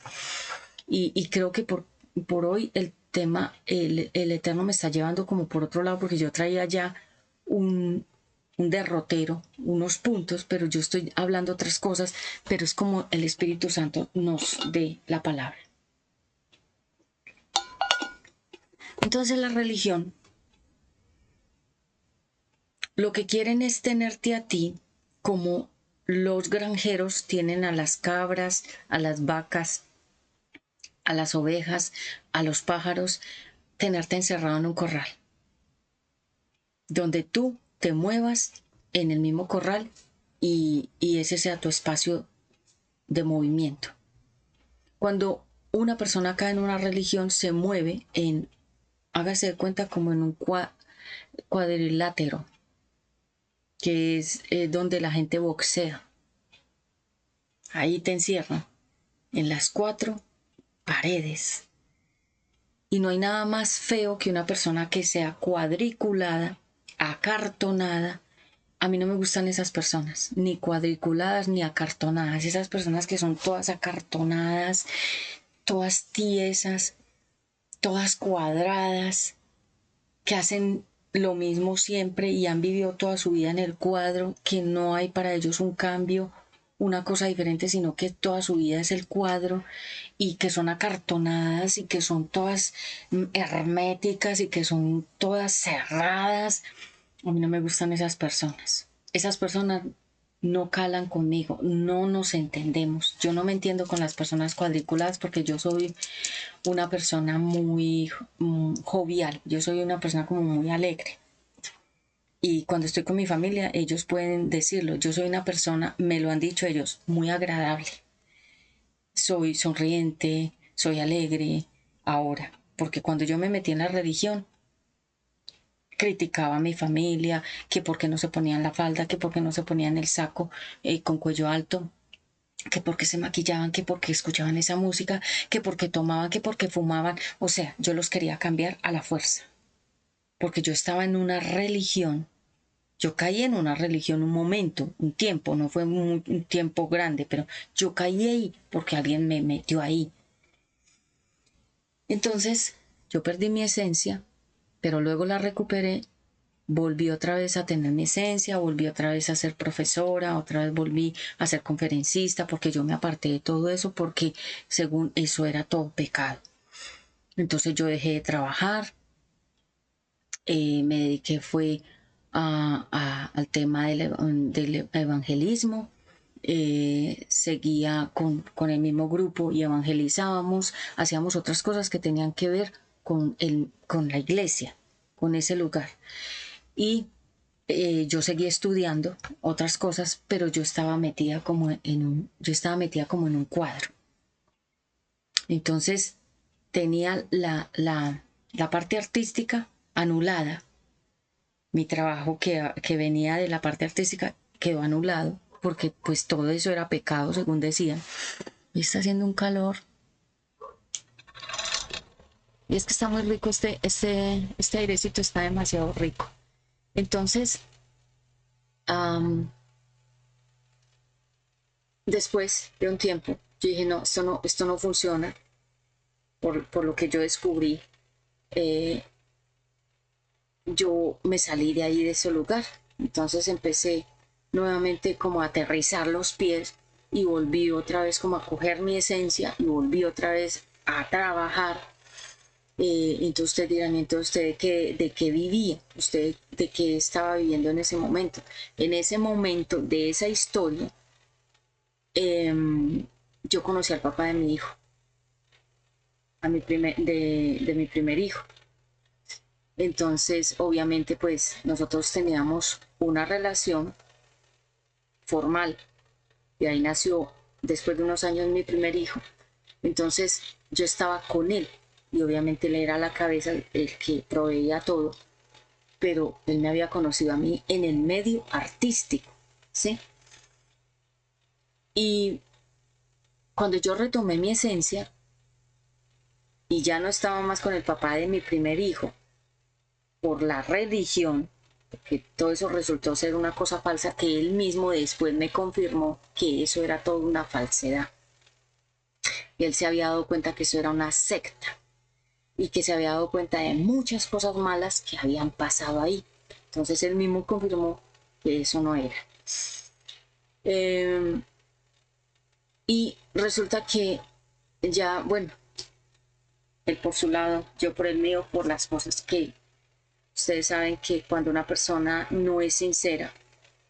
Y creo que por hoy el tema, el Eterno me está llevando como por otro lado, porque yo traía ya un derrotero, unos puntos, pero yo estoy hablando otras cosas, pero es como el Espíritu Santo nos dé la palabra. Entonces la religión, lo que quieren es tenerte a ti como los granjeros tienen a las cabras, a las vacas, a las ovejas, a los pájaros, tenerte encerrado en un corral, donde tú te muevas en el mismo corral y ese sea tu espacio de movimiento. Cuando una persona cae en una religión, se mueve en, hágase de cuenta, como en un cuadrilátero, que es donde la gente boxea. Ahí te encierran, en las 4 paredes. Y no hay nada más feo que una persona que sea cuadriculada, acartonada. A mí no me gustan esas personas, ni cuadriculadas ni acartonadas. Esas personas que son todas acartonadas, todas tiesas, todas cuadradas, que hacen lo mismo siempre y han vivido toda su vida en el cuadro, que no hay para ellos un cambio, una cosa diferente, sino que toda su vida es el cuadro, y que son acartonadas y que son todas herméticas y que son todas cerradas. A mí no me gustan esas personas. Esas personas no calan conmigo, no nos entendemos. Yo no me entiendo con las personas cuadriculadas porque yo soy una persona muy jovial, yo soy una persona como muy alegre. Y cuando estoy con mi familia, ellos pueden decirlo. Yo soy una persona, me lo han dicho ellos, muy agradable. Soy sonriente, soy alegre ahora. Porque cuando yo me metí en la religión, criticaba a mi familia, que por qué no se ponían la falda, que por qué no se ponían el saco con cuello alto, que por qué se maquillaban, que por qué escuchaban esa música, que por qué tomaban, que por qué fumaban. O sea, yo los quería cambiar a la fuerza. Porque yo estaba en una religión. Yo caí en una religión un momento, un tiempo, no fue un tiempo grande, pero yo caí ahí porque alguien me metió ahí. Entonces, yo perdí mi esencia, pero luego la recuperé, volví otra vez a tener mi esencia, volví otra vez a ser profesora, otra vez volví a ser conferencista, porque yo me aparté de todo eso, porque según eso era todo pecado. Entonces yo dejé de trabajar, me dediqué fue al tema del evangelismo, seguía con el mismo grupo y evangelizábamos, hacíamos otras cosas que tenían que ver con la iglesia, con ese lugar. Y yo seguía estudiando otras cosas, pero yo estaba metida como en un cuadro. Entonces tenía la parte artística anulada. Mi trabajo que venía de la parte artística quedó anulado porque pues todo eso era pecado, según decían. Y está haciendo un calor. Y es que está muy rico este airecito, está demasiado rico. Entonces, después de un tiempo, yo dije, no, esto no funciona por lo que yo descubrí. eh, yo me salí de ahí, de ese lugar. Entonces empecé nuevamente como a aterrizar los pies y volví otra vez como a coger mi esencia y volví otra vez a trabajar. Entonces usted dirán, entonces usted de qué vivía, usted de qué estaba viviendo en ese momento. En ese momento de esa historia, yo conocí al papá de mi hijo, de mi primer hijo. Entonces, obviamente, pues nosotros teníamos una relación formal y ahí nació después de unos años mi primer hijo. Entonces yo estaba con él y obviamente él era la cabeza, el que proveía todo, pero él me había conocido a mí en el medio artístico, ¿sí? Y cuando yo retomé mi esencia y ya no estaba más con el papá de mi primer hijo por la religión, porque todo eso resultó ser una cosa falsa que él mismo después me confirmó que eso era toda una falsedad. Y él se había dado cuenta que eso era una secta y que se había dado cuenta de muchas cosas malas que habían pasado ahí. Entonces él mismo confirmó que eso no era. Y resulta que ya, bueno, él por su lado, yo por el mío, por las cosas que ustedes saben que cuando una persona no es sincera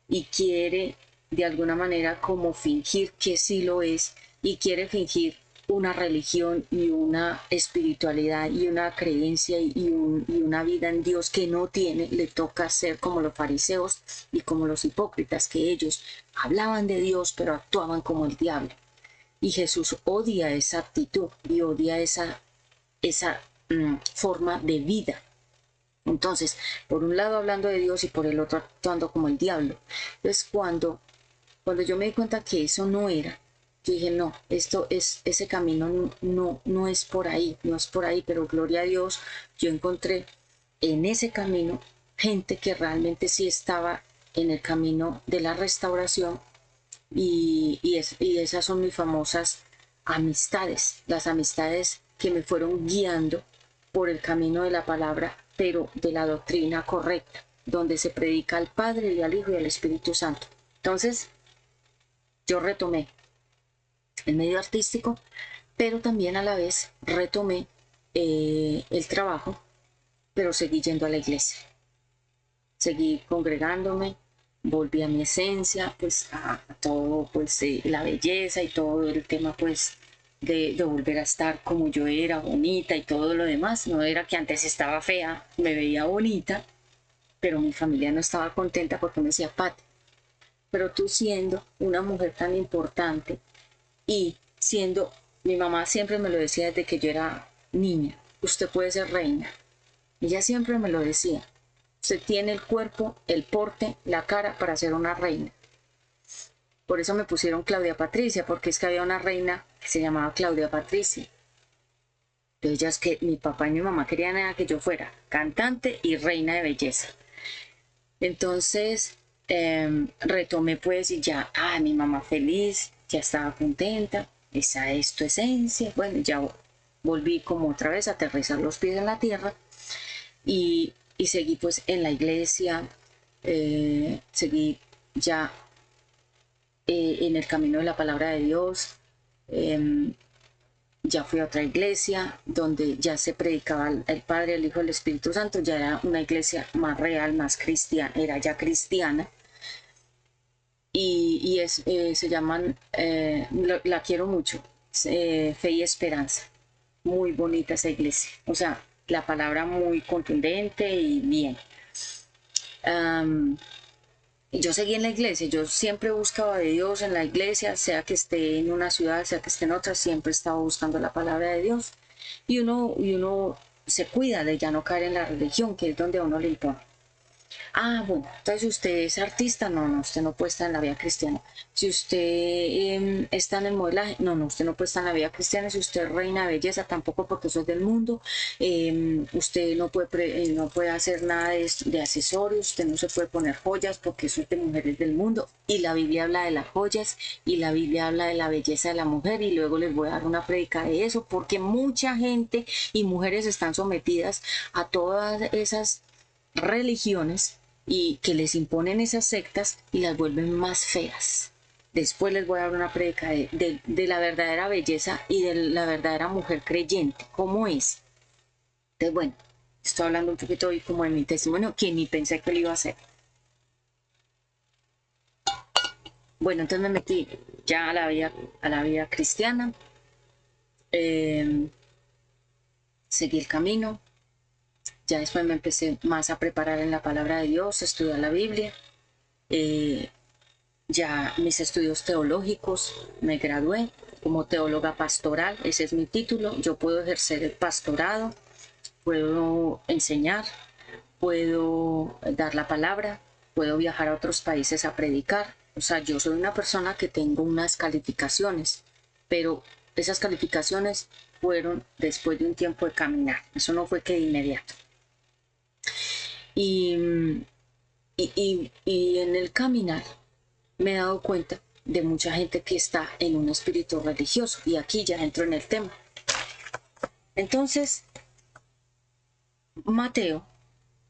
y quiere de alguna manera como fingir que sí lo es y quiere fingir una religión y una espiritualidad y una creencia y una vida en Dios que no tiene, le toca ser como los fariseos y como los hipócritas, que ellos hablaban de Dios pero actuaban como el diablo. Y Jesús odia esa actitud y odia esa forma de vida. Entonces, por un lado hablando de Dios y por el otro actuando como el diablo. Entonces, cuando yo me di cuenta que eso no era, yo dije, no, esto es, ese camino no es por ahí, no es por ahí, pero gloria a Dios, yo encontré en ese camino gente que realmente sí estaba en el camino de la restauración y esas son mis famosas amistades, las amistades que me fueron guiando por el camino de la palabra, pero de la doctrina correcta, donde se predica al Padre y al Hijo y al Espíritu Santo. Entonces, yo retomé el medio artístico, pero también a la vez retomé el trabajo, pero seguí yendo a la iglesia. Seguí congregándome, volví a mi esencia, pues a todo, pues la belleza y todo el tema, pues de volver a estar como yo era, bonita y todo lo demás. No era que antes estaba fea, me veía bonita, pero mi familia no estaba contenta porque me decía, Pati, pero tú siendo una mujer tan importante y siendo, mi mamá siempre me lo decía desde que yo era niña, usted puede ser reina. Ella siempre me lo decía. Usted tiene el cuerpo, el porte, la cara para ser una reina. Por eso me pusieron Claudia Patricia, porque es que había una reina que se llamaba Claudia Patricia. Entonces ya es que mi papá y mi mamá querían era que yo fuera cantante y reina de belleza. Entonces retomé pues y ya, mi mamá feliz, ya estaba contenta, esa es tu esencia. Bueno, ya volví como otra vez a aterrizar los pies en la tierra y seguí pues en la iglesia, seguí ya en el camino de la palabra de Dios. Ya fui a otra iglesia donde ya se predicaba el Padre, el Hijo, el Espíritu Santo. Ya era una iglesia más real, más cristiana, era ya cristiana. Se llaman, la quiero mucho, Fe y Esperanza. Muy bonita esa iglesia. O sea, la palabra muy contundente y bien. Yo seguí en la iglesia, yo siempre buscaba de Dios en la iglesia, sea que esté en una ciudad, sea que esté en otra, siempre estaba buscando la palabra de Dios. Y uno se cuida de ya no caer en la religión, que es donde a uno le impone. Bueno, entonces si usted es artista, no, usted no puede estar en la vida cristiana. Si usted está en el modelaje, no, usted no puede estar en la vida cristiana. Si usted es reina de belleza, tampoco, porque eso es del mundo. Usted no puede hacer nada de accesorios, usted no se puede poner joyas porque eso es de mujeres del mundo. Y la Biblia habla de las joyas y la Biblia habla de la belleza de la mujer, y luego les voy a dar una prédica de eso, porque mucha gente y mujeres están sometidas a todas esas religiones y que les imponen esas sectas y las vuelven más feas. Después les voy a dar una prédica de la verdadera belleza y de la verdadera mujer creyente, cómo es. Entonces, bueno, estoy hablando un poquito hoy como de mi testimonio, que ni pensé que lo iba a hacer. Bueno, entonces me metí ya a la vida cristiana, seguí el camino. Ya después me empecé más a preparar en la palabra de Dios, a estudiar la Biblia. Ya mis estudios teológicos, me gradué como teóloga pastoral, ese es mi título. Yo puedo ejercer el pastorado, puedo enseñar, puedo dar la palabra, puedo viajar a otros países a predicar. O sea, yo soy una persona que tengo unas calificaciones, pero esas calificaciones fueron después de un tiempo de caminar. Eso no fue que de inmediato. Y, y en el caminar me he dado cuenta de mucha gente que está en un espíritu religioso, y aquí ya entro en el tema. Entonces, Mateo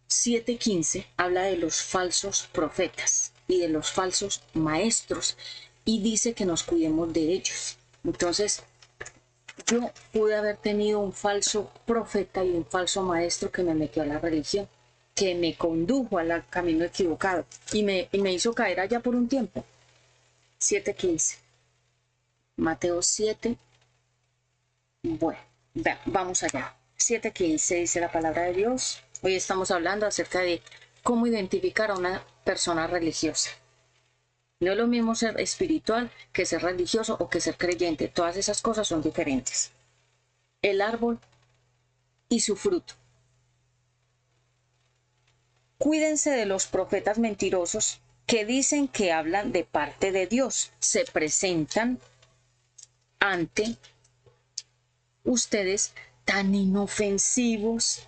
7:15 habla de los falsos profetas y de los falsos maestros, y dice que nos cuidemos de ellos. Entonces, yo pude haber tenido un falso profeta y un falso maestro que me metió a la religión, que me condujo al camino equivocado y me hizo caer allá por un tiempo. 7:15. Mateo 7. Bueno, vamos allá. 7:15 dice la palabra de Dios. Hoy estamos hablando acerca de cómo identificar a una persona religiosa. No es lo mismo ser espiritual que ser religioso o que ser creyente. Todas esas cosas son diferentes. El árbol y su fruto. Cuídense de los profetas mentirosos que dicen que hablan de parte de Dios. Se presentan ante ustedes tan inofensivos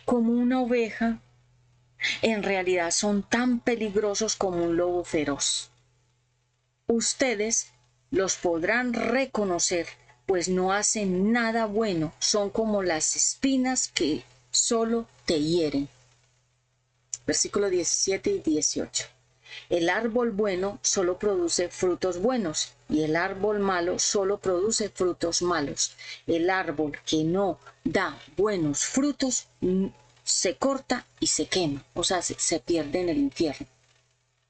como una oveja. En realidad son tan peligrosos como un lobo feroz. Ustedes los podrán reconocer, pues no hacen nada bueno, son como las espinas que solo te hieren. Versículos 17 y 18. El árbol bueno solo produce frutos buenos y el árbol malo solo produce frutos malos. El árbol que no da buenos frutos se corta y se quema, o sea, se pierde en el infierno.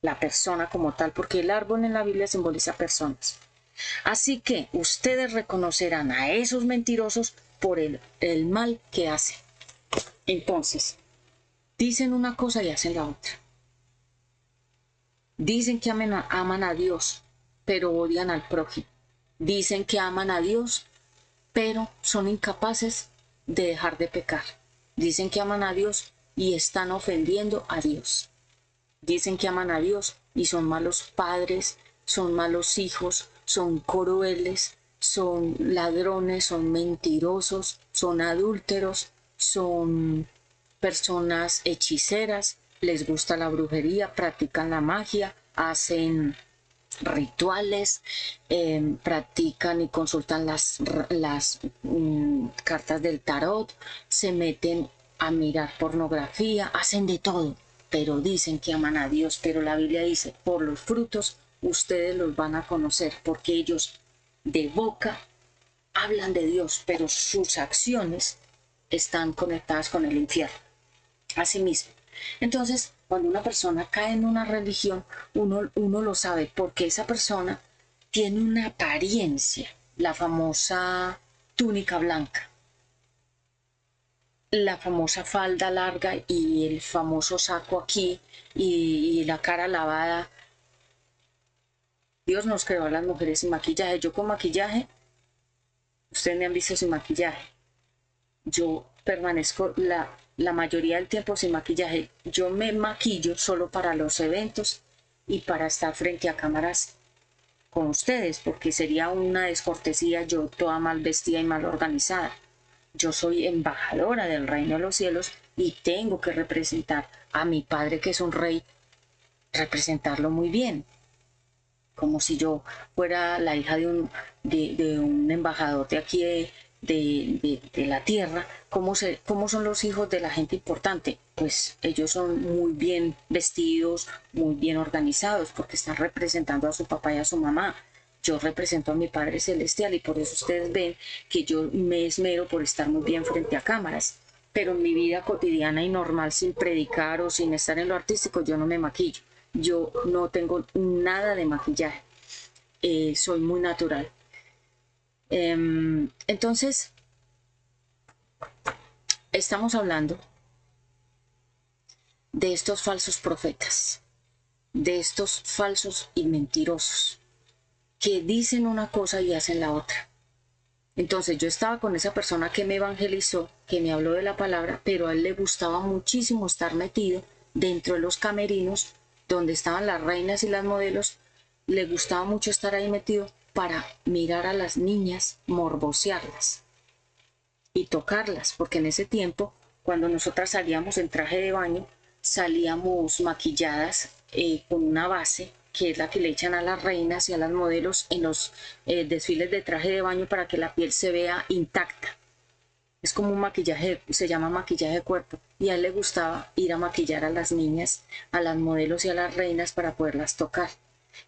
La persona como tal, porque el árbol en la Biblia simboliza personas. Así que ustedes reconocerán a esos mentirosos por el mal que hacen. Entonces, dicen una cosa y hacen la otra. Dicen que aman a Dios, pero odian al prójimo. Dicen que aman a Dios, pero son incapaces de dejar de pecar. Dicen que aman a Dios y están ofendiendo a Dios. Dicen que aman a Dios y son malos padres, son malos hijos, son crueles, son ladrones, son mentirosos, son adúlteros, son personas hechiceras, les gusta la brujería, practican la magia, hacen rituales, practican y consultan las cartas del tarot, se meten a mirar pornografía, hacen de todo, pero dicen que aman a Dios. Pero la Biblia dice, por los frutos ustedes los van a conocer, porque ellos de boca hablan de Dios, pero sus acciones están conectadas con el infierno. Asimismo, entonces, cuando una persona cae en una religión, uno lo sabe, porque esa persona tiene una apariencia, la famosa túnica blanca, la famosa falda larga y el famoso saco aquí y la cara lavada. Dios nos creó a las mujeres sin maquillaje. Yo con maquillaje, ustedes me han visto sin maquillaje. Yo permanezco la mayoría del tiempo sin maquillaje. Yo me maquillo solo para los eventos y para estar frente a cámaras con ustedes, porque sería una descortesía yo toda mal vestida y mal organizada. Yo soy embajadora del reino de los cielos y tengo que representar a mi padre, que es un rey, representarlo muy bien, como si yo fuera la hija de un embajador de aquí de la tierra. ¿Cómo son los hijos de la gente importante? Pues ellos son muy bien vestidos, muy bien organizados, porque están representando a su papá y a su mamá. Yo represento a mi Padre Celestial y por eso ustedes ven que yo me esmero por estar muy bien frente a cámaras. Pero en mi vida cotidiana y normal, sin predicar o sin estar en lo artístico, yo no me maquillo. Yo no tengo nada de maquillaje. Soy muy natural. Entonces, estamos hablando de estos falsos profetas, de estos falsos y mentirosos, que dicen una cosa y hacen la otra. Entonces yo estaba con esa persona que me evangelizó, que me habló de la palabra, pero a él le gustaba muchísimo estar metido dentro de los camerinos donde estaban las reinas y las modelos. Le gustaba mucho estar ahí metido para mirar a las niñas, morbosearlas y tocarlas, porque en ese tiempo, cuando nosotras salíamos en traje de baño, salíamos maquilladas con una base, que es la que le echan a las reinas y a las modelos en los desfiles de traje de baño para que la piel se vea intacta. Es como un maquillaje, se llama maquillaje de cuerpo. Y a él le gustaba ir a maquillar a las niñas, a las modelos y a las reinas para poderlas tocar.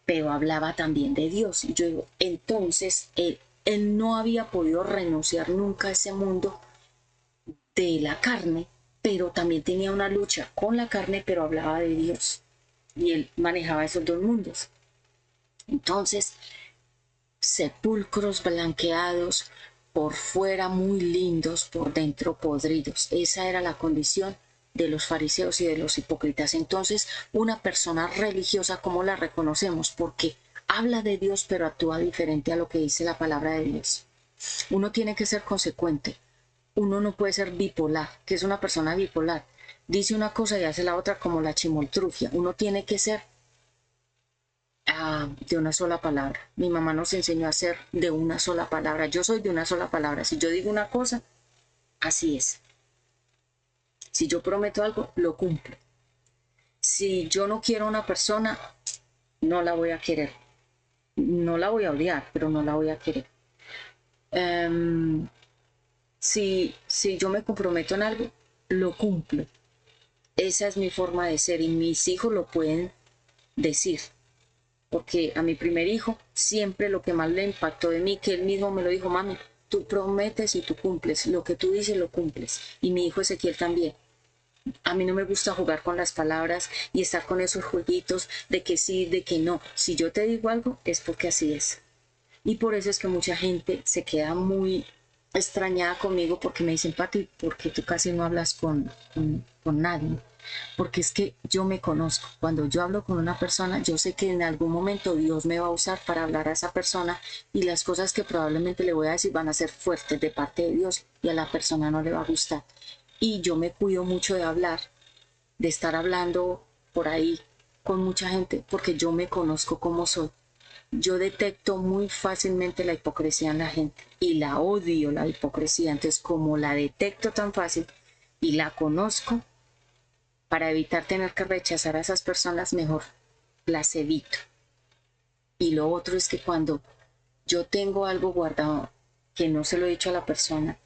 Pero hablaba también de Dios. Yo digo, entonces él no había podido renunciar nunca a ese mundo de la carne, pero también tenía una lucha con la carne, pero hablaba de Dios. Y él manejaba esos dos mundos. Entonces, sepulcros blanqueados, por fuera muy lindos, por dentro podridos. Esa era la condición de los fariseos y de los hipócritas. Entonces, una persona religiosa, ¿cómo la reconocemos? Porque habla de Dios, pero actúa diferente a lo que dice la palabra de Dios. Uno tiene que ser consecuente. Uno no puede ser bipolar, que es una persona bipolar. Dice una cosa y hace la otra, como la chimoltrufia. Uno tiene que ser de una sola palabra. Mi mamá nos enseñó a ser de una sola palabra. Yo soy de una sola palabra. Si yo digo una cosa, así es. Si yo prometo algo, lo cumplo. Si yo no quiero a una persona, no la voy a querer. No la voy a odiar, pero no la voy a querer. Si yo me comprometo en algo, lo cumplo. Esa es mi forma de ser y mis hijos lo pueden decir. Porque a mi primer hijo siempre lo que más le impactó de mí, que él mismo me lo dijo: mami, tú prometes y tú cumples, lo que tú dices lo cumples. Y mi hijo Ezequiel también. A mí no me gusta jugar con las palabras y estar con esos jueguitos de que sí, de que no. Si yo te digo algo, es porque así es. Y por eso es que mucha gente se queda muy extrañada conmigo, porque me dicen: Pati, ¿por qué tú casi no hablas con nadie? Porque es que yo me conozco. Cuando yo hablo con una persona, yo sé que en algún momento Dios me va a usar para hablar a esa persona, y las cosas que probablemente le voy a decir van a ser fuertes de parte de Dios y a la persona no le va a gustar. Y yo me cuido mucho de hablar, de estar hablando por ahí con mucha gente, porque yo me conozco como soy. Yo detecto muy fácilmente la hipocresía en la gente y la odio, la hipocresía. Entonces, como la detecto tan fácil y la conozco, para evitar tener que rechazar a esas personas, mejor las evito. Y lo otro es que cuando yo tengo algo guardado que no se lo he dicho a la persona,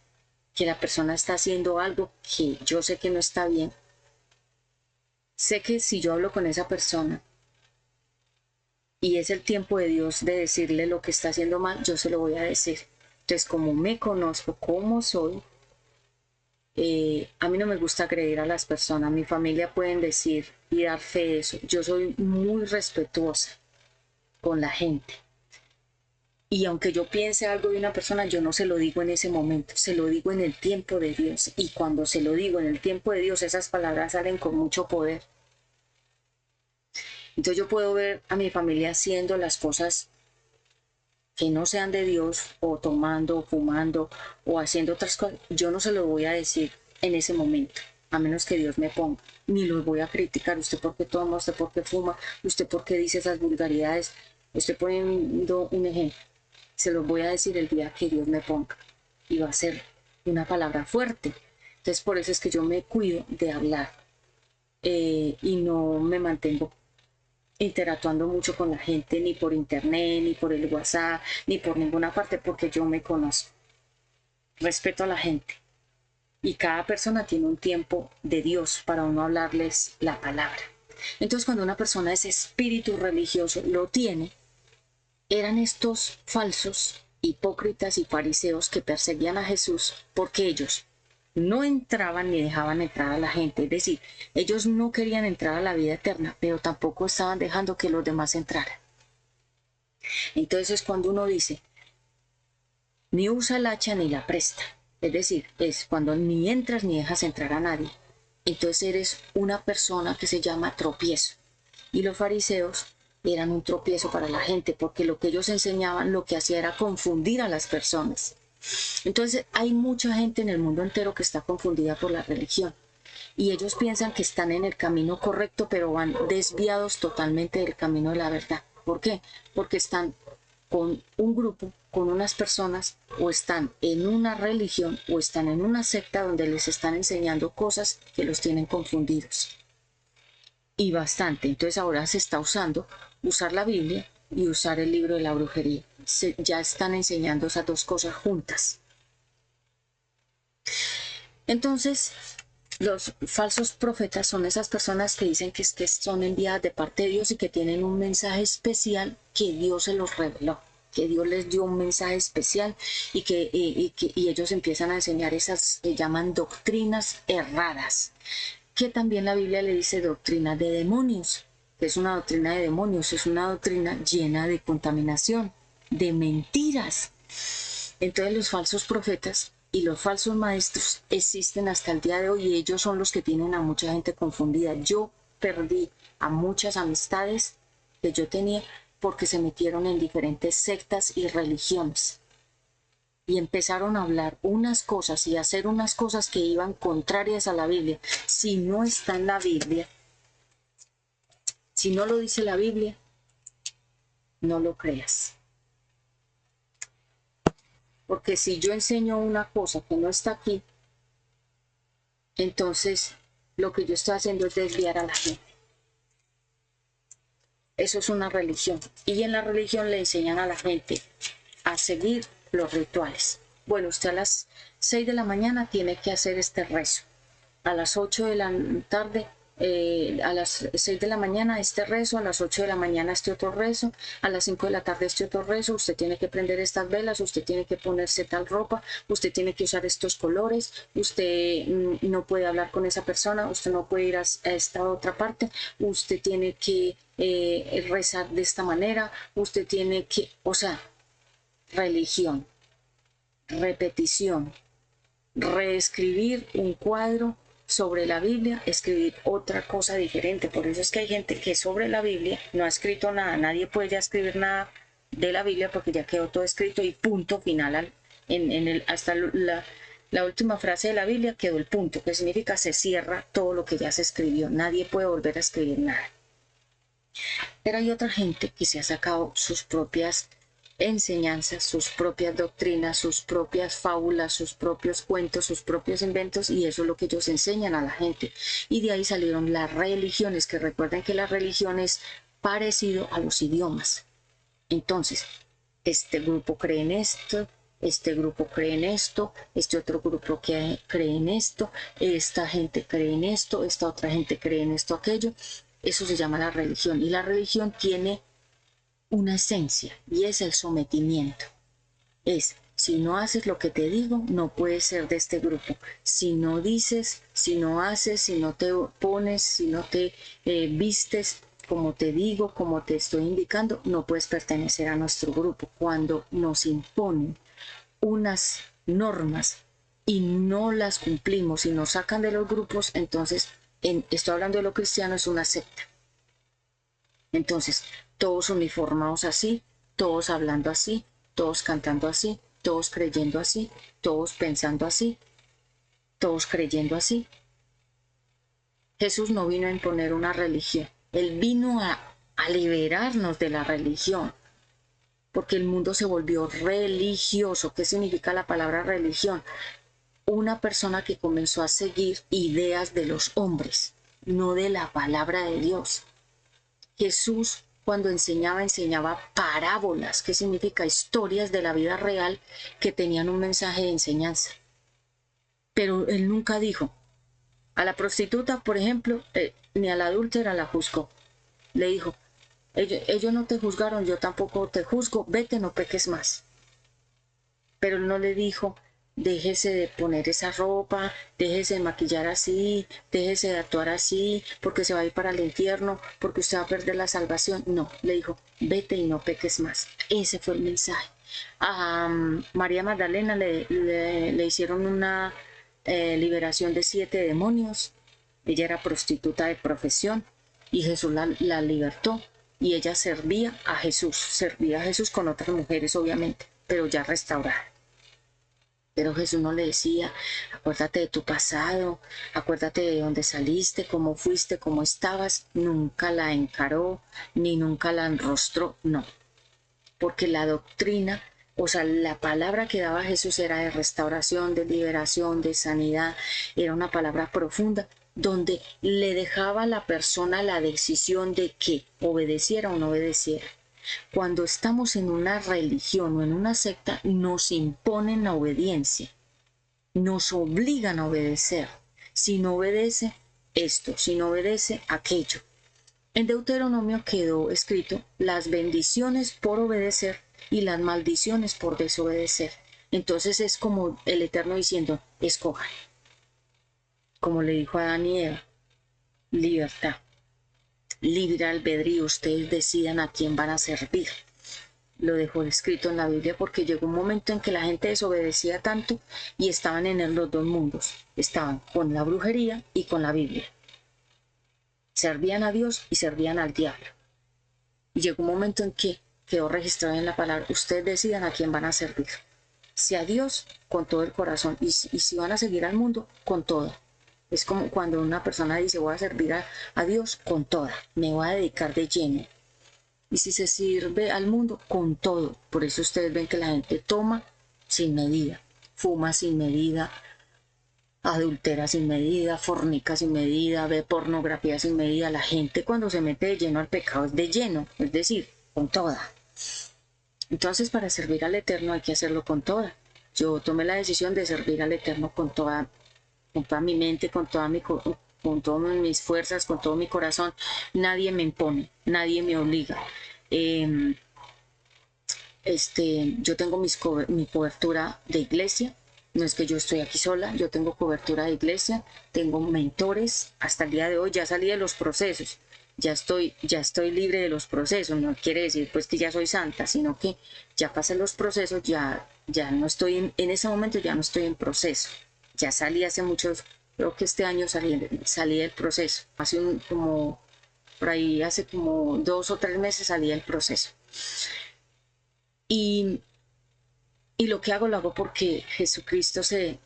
que la persona está haciendo algo que yo sé que no está bien, sé que si yo hablo con esa persona y es el tiempo de Dios de decirle lo que está haciendo mal, yo se lo voy a decir. Entonces, como me conozco, como soy, a mí no me gusta agredir a las personas. Mi familia pueden decir y dar fe de eso. Yo soy muy respetuosa con la gente. Y aunque yo piense algo de una persona, yo no se lo digo en ese momento, se lo digo en el tiempo de Dios. Y cuando se lo digo en el tiempo de Dios, esas palabras salen con mucho poder. Entonces yo puedo ver a mi familia haciendo las cosas que no sean de Dios, o tomando, o fumando, o haciendo otras cosas. Yo no se lo voy a decir en ese momento. a menos que Dios me ponga. Ni los voy a criticar. Usted por qué toma, usted por qué fuma, usted por qué dice esas vulgaridades. Estoy poniendo un ejemplo. Se los voy a decir el día que Dios me ponga. Y va a ser una palabra fuerte. Entonces por eso es que yo me cuido de hablar. Y no me mantengo interactuando mucho con la gente, ni por internet, ni por el WhatsApp, ni por ninguna parte, porque yo me conozco. Respeto a la gente. Y cada persona tiene un tiempo de Dios para uno hablarles la palabra. Entonces cuando una persona ese espíritu religioso lo tiene, eran estos falsos hipócritas y fariseos que perseguían a Jesús porque ellos no entraban ni dejaban entrar a la gente. Es decir, ellos no querían entrar a la vida eterna, pero tampoco estaban dejando que los demás entraran. Entonces es cuando uno dice, ni usa el hacha ni la presta. Es decir, es cuando ni entras ni dejas entrar a nadie. Entonces eres una persona que se llama tropiezo. Y los fariseos eran un tropiezo para la gente, porque lo que ellos enseñaban lo que hacía era confundir a las personas. Entonces hay mucha gente en el mundo entero que está confundida por la religión. Y ellos piensan que están en el camino correcto, pero van desviados totalmente del camino de la verdad. ¿Por qué? Porque están con un grupo, con unas personas, o están en una religión, o están en una secta donde les están enseñando cosas que los tienen confundidos. Y bastante. Entonces ahora se está usar la Biblia y usar el libro de la brujería. Ya están enseñando esas dos cosas juntas. Entonces, los falsos profetas son esas personas que dicen que son enviadas de parte de Dios y que tienen un mensaje especial que Dios se los reveló, que Dios les dio un mensaje especial y ellos empiezan a enseñar esas, se llaman doctrinas erradas, que también la Biblia le dice doctrina de demonios, que es una doctrina de demonios, es una doctrina llena de contaminación, de mentiras. Entonces los falsos profetas y los falsos maestros existen hasta el día de hoy y ellos son los que tienen a mucha gente confundida. Yo perdí a muchas amistades que yo tenía porque se metieron en diferentes sectas y religiones y empezaron a hablar unas cosas y a hacer unas cosas que iban contrarias a la Biblia. Si no está en la Biblia, si no lo dice la Biblia, no lo creas. Porque si yo enseño una cosa que no está aquí, entonces lo que yo estoy haciendo es desviar a la gente. Eso es una religión. Y en la religión le enseñan a la gente a seguir los rituales. Bueno, usted a las 6 de la mañana tiene que hacer este rezo. A las 8 de la tarde, a las 6 de la mañana este rezo, a las 8 de la mañana este otro rezo, a las 5 de la tarde este otro rezo, usted tiene que prender estas velas, usted tiene que ponerse tal ropa, usted tiene que usar estos colores, usted no puede hablar con esa persona, usted no puede ir a esta otra parte, usted tiene que rezar de esta manera, usted tiene que, o sea, religión, repetición, reescribir un cuadro sobre la Biblia, escribir otra cosa diferente. Por eso es que hay gente que sobre la Biblia no ha escrito nada. Nadie puede ya escribir nada de la Biblia porque ya quedó todo escrito y punto final. Hasta la última frase de la Biblia quedó el punto, que significa se cierra todo lo que ya se escribió. Nadie puede volver a escribir nada. Pero hay otra gente que se ha sacado sus propias enseñanzas, sus propias doctrinas, sus propias fábulas, sus propios cuentos, sus propios inventos, y eso es lo que ellos enseñan a la gente. Y de ahí salieron las religiones, que recuerden que la religión es parecido a los idiomas. Entonces, este grupo cree en esto, este grupo cree en esto, este otro grupo que cree en esto, esta gente cree en esto, esta otra gente cree en esto, aquello. Eso se llama la religión, y la religión tiene una esencia y es el sometimiento. Es, si no haces lo que te digo, no puedes ser de este grupo. Si no dices, si no haces, si no te pones, si no te vistes como te digo, como te estoy indicando, no puedes pertenecer a nuestro grupo. Cuando nos imponen unas normas y no las cumplimos y nos sacan de los grupos, entonces, estoy hablando de lo cristiano, es una secta. Entonces, todos uniformados así, todos hablando así, todos cantando así, todos creyendo así, todos pensando así, todos creyendo así. Jesús no vino a imponer una religión. Él vino a liberarnos de la religión, porque el mundo se volvió religioso. ¿Qué significa la palabra religión? Una persona que comenzó a seguir ideas de los hombres, no de la palabra de Dios. Jesús, cuando enseñaba parábolas, que significa historias de la vida real que tenían un mensaje de enseñanza. Pero él nunca dijo, a la prostituta, por ejemplo, ni a la adúltera la juzgó. Le dijo, ellos no te juzgaron, yo tampoco te juzgo, vete, no peques más. Pero él no le dijo, déjese de poner esa ropa, déjese de maquillar así, déjese de actuar así, porque se va a ir para el infierno, porque usted va a perder la salvación. No, le dijo, vete y no peques más. Ese fue el mensaje. A María Magdalena le hicieron una liberación de 7 demonios. Ella era prostituta de profesión y Jesús la libertó y ella servía a Jesús con otras mujeres obviamente, pero ya restaurada. Pero Jesús no le decía, acuérdate de tu pasado, acuérdate de dónde saliste, cómo fuiste, cómo estabas. Nunca la encaró, ni nunca la enrostró, no. Porque la doctrina, o sea, la palabra que daba Jesús era de restauración, de liberación, de sanidad. Era una palabra profunda, donde le dejaba a la persona la decisión de que obedeciera o no obedeciera. Cuando estamos en una religión o en una secta, nos imponen la obediencia, nos obligan a obedecer. Si no obedece esto, si no obedece aquello. En Deuteronomio quedó escrito las bendiciones por obedecer y las maldiciones por desobedecer. Entonces es como el Eterno diciendo, escojan. Como le dijo a Adán y Eva, libertad. Libre albedrío, ustedes decidan a quién van a servir. Lo dejó escrito en la Biblia porque llegó un momento en que la gente desobedecía tanto y estaban en los dos mundos. Estaban con la brujería y con la Biblia. Servían a Dios y servían al diablo. Y llegó un momento en que quedó registrado en la palabra, ustedes decidan a quién van a servir. Si a Dios, con todo el corazón, y si van a seguir al mundo, con todo. Es como cuando una persona dice, voy a servir a Dios con toda, me voy a dedicar de lleno. Y si se sirve al mundo, con todo. Por eso ustedes ven que la gente toma sin medida, fuma sin medida, adultera sin medida, fornica sin medida, ve pornografía sin medida. La gente cuando se mete de lleno al pecado es de lleno, es decir, con toda. Entonces para servir al Eterno hay que hacerlo con toda. Yo tomé la decisión de servir al Eterno con toda mi mente, con todas mis fuerzas, con todo mi corazón. Nadie me impone, nadie me obliga. Yo tengo mi cobertura de iglesia. No es que yo estoy aquí sola, yo tengo cobertura de iglesia, tengo mentores. Hasta el día de hoy ya salí de los procesos, ya estoy libre de los procesos. No quiere decir pues que ya soy santa, sino que ya pasé los procesos, ya no estoy en ese momento, ya no estoy en proceso. Ya salí hace muchos, creo que este año salí del proceso. Por ahí hace como 2 o 3 meses salí del proceso. Y lo que hago lo hago porque Jesucristo se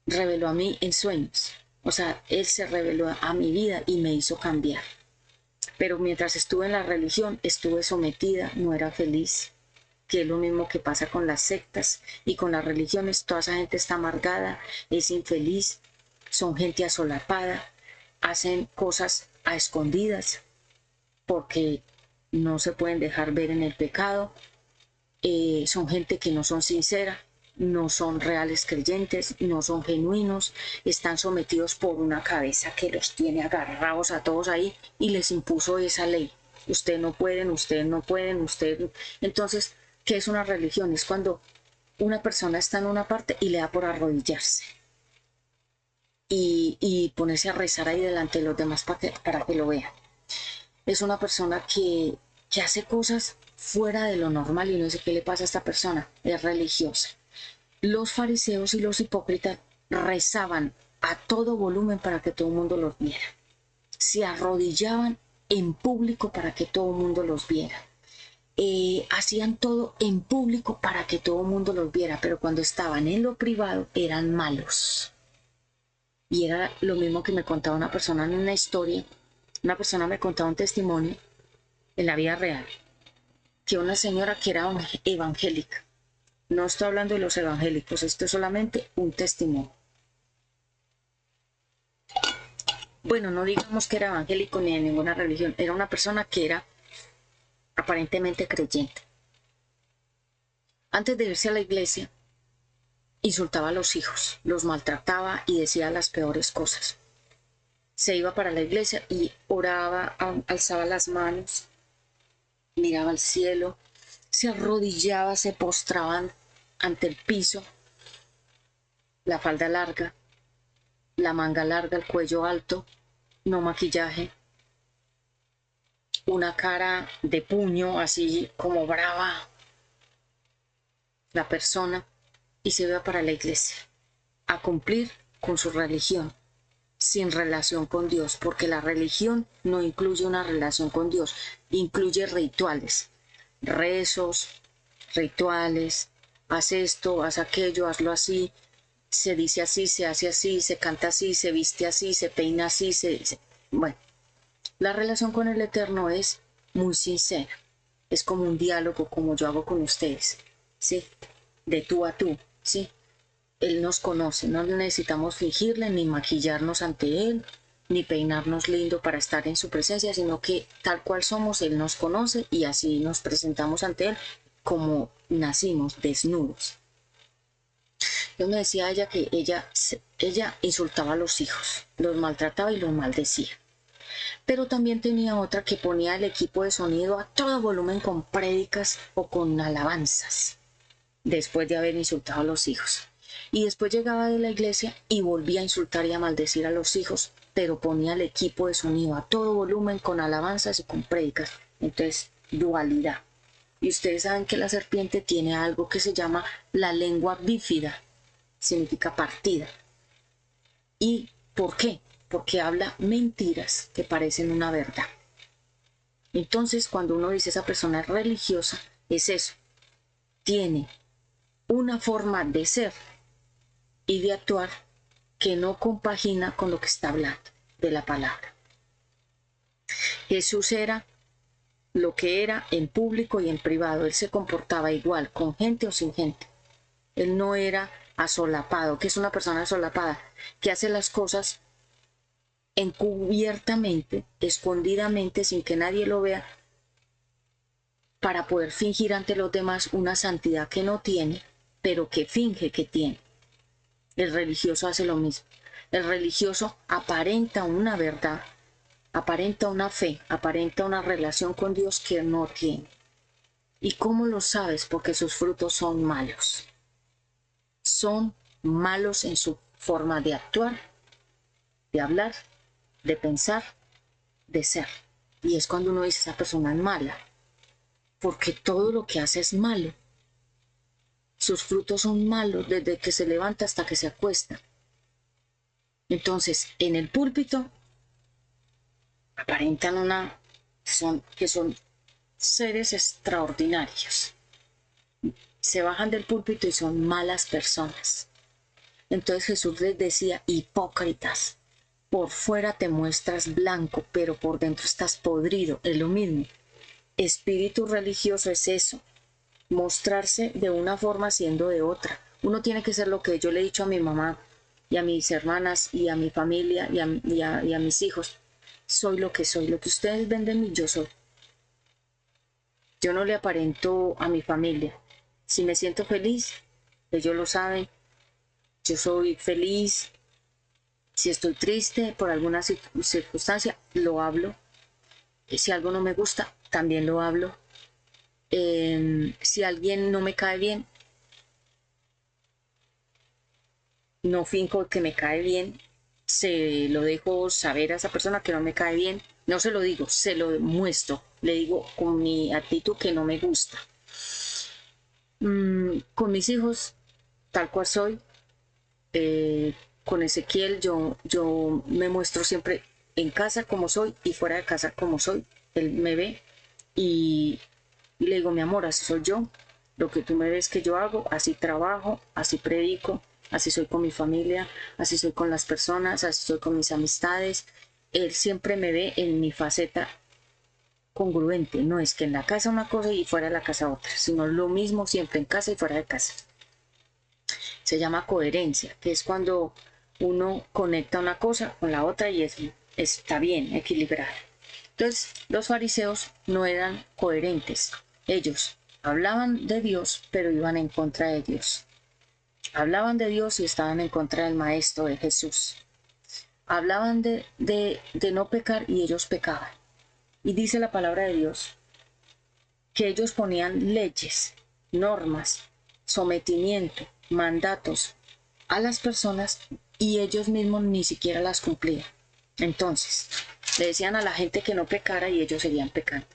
reveló a mí en sueños. O sea, Él se reveló a mi vida y me hizo cambiar. Pero mientras estuve en la religión, estuve sometida, no era feliz. Que es lo mismo que pasa con las sectas y con las religiones. Toda esa gente está amargada, es infeliz, son gente asolapada, hacen cosas a escondidas porque no se pueden dejar ver en el pecado. Son gente que no son sincera, no son reales creyentes, no son genuinos, están sometidos por una cabeza que los tiene agarrados a todos ahí y les impuso esa ley. Ustedes no pueden, ustedes no pueden, ustedes... Entonces, ¿qué es una religión? Es cuando una persona está en una parte y le da por arrodillarse y ponerse a rezar ahí delante de los demás para que lo vean. Es una persona que hace cosas fuera de lo normal y no sé qué le pasa a esta persona, es religiosa. Los fariseos y los hipócritas rezaban a todo volumen para que todo el mundo los viera. Se arrodillaban en público para que todo el mundo los viera. Hacían todo en público para que todo el mundo los viera, pero cuando estaban en lo privado eran malos. Y era lo mismo que me contaba una persona en una historia. Una persona me contaba un testimonio en la vida real, que una señora que era evangélica. No estoy hablando de los evangélicos, esto es solamente un testimonio. Bueno, no digamos que era evangélico ni de ninguna religión, era una persona que era aparentemente creyente. Antes de irse a la iglesia, insultaba a los hijos, los maltrataba y decía las peores cosas. Se iba para la iglesia y oraba, alzaba las manos, miraba al cielo, se arrodillaba, se postraba ante el piso, la falda larga, la manga larga, el cuello alto, no maquillaje, una cara de puño, así como brava la persona, y se iba para la iglesia a cumplir con su religión, sin relación con Dios, porque la religión no incluye una relación con Dios, incluye rituales, rezos, rituales, haz esto, haz aquello, hazlo así, se dice así, se hace así, se canta así, se viste así, se peina así, bueno, la relación con el Eterno es muy sincera, es como un diálogo como yo hago con ustedes, ¿sí? De tú a tú, ¿sí? Él nos conoce, no necesitamos fingirle ni maquillarnos ante Él, ni peinarnos lindo para estar en su presencia, sino que tal cual somos, Él nos conoce y así nos presentamos ante Él como nacimos, desnudos. Yo me decía a ella que ella insultaba a los hijos, los maltrataba y los maldecía. Pero también tenía otra que ponía el equipo de sonido a todo volumen con prédicas o con alabanzas, después de haber insultado a los hijos. Y después llegaba de la iglesia y volvía a insultar y a maldecir a los hijos, pero ponía el equipo de sonido a todo volumen con alabanzas y con prédicas. Entonces, dualidad. Y ustedes saben que la serpiente tiene algo que se llama la lengua bífida, significa partida. ¿Y por qué? Porque habla mentiras que parecen una verdad. Entonces, cuando uno dice esa persona es religiosa, es eso. Tiene una forma de ser y de actuar que no compagina con lo que está hablando de la palabra. Jesús era lo que era en público y en privado. Él se comportaba igual, con gente o sin gente. Él no era asolapado. ¿Qué es una persona asolapada? Que hace las cosas encubiertamente, escondidamente, sin que nadie lo vea, para poder fingir ante los demás una santidad que no tiene, pero que finge que tiene. El religioso hace lo mismo. El religioso aparenta una verdad, aparenta una fe, aparenta una relación con Dios que no tiene. ¿Y cómo lo sabes? Porque sus frutos son malos. Son malos en su forma de actuar, de hablar, de pensar, de ser. Y es cuando uno dice, esa persona es mala, porque todo lo que hace es malo. Sus frutos son malos desde que se levanta hasta que se acuesta. Entonces, en el púlpito aparentan que son seres extraordinarios. Se bajan del púlpito y son malas personas. Entonces Jesús les decía, hipócritas, por fuera te muestras blanco, pero por dentro estás podrido. Es lo mismo. Espíritu religioso es eso, mostrarse de una forma siendo de otra. Uno tiene que ser lo que yo le he dicho a mi mamá y a mis hermanas y a mi familia y a mis hijos. Soy lo que soy, lo que ustedes ven de mí, yo soy. Yo no le aparento a mi familia. Si me siento feliz, ellos lo saben, yo soy feliz. Si estoy triste por alguna circunstancia, lo hablo. Si algo no me gusta, también lo hablo. Si alguien no me cae bien, no finjo que me cae bien, se lo dejo saber a esa persona que no me cae bien, no se lo digo, se lo muestro, le digo con mi actitud que no me gusta. Con mis hijos, tal cual soy, con Ezequiel yo me muestro siempre en casa como soy y fuera de casa como soy. Él me ve y le digo, mi amor, así soy yo, lo que tú me ves que yo hago, así trabajo, así predico, así soy con mi familia, así soy con las personas, así soy con mis amistades. Él siempre me ve en mi faceta congruente, no es que en la casa una cosa y fuera de la casa otra, sino lo mismo siempre en casa y fuera de casa. Se llama coherencia, que es cuando uno conecta una cosa con la otra y está bien equilibrado. Entonces, los fariseos no eran coherentes. Ellos hablaban de Dios, pero iban en contra de Dios. Hablaban de Dios y estaban en contra del Maestro, de Jesús. Hablaban de no pecar y ellos pecaban. Y dice la palabra de Dios que ellos ponían leyes, normas, sometimiento, mandatos a las personas y ellos mismos ni siquiera las cumplían. Entonces, le decían a la gente que no pecara y ellos seguían pecando.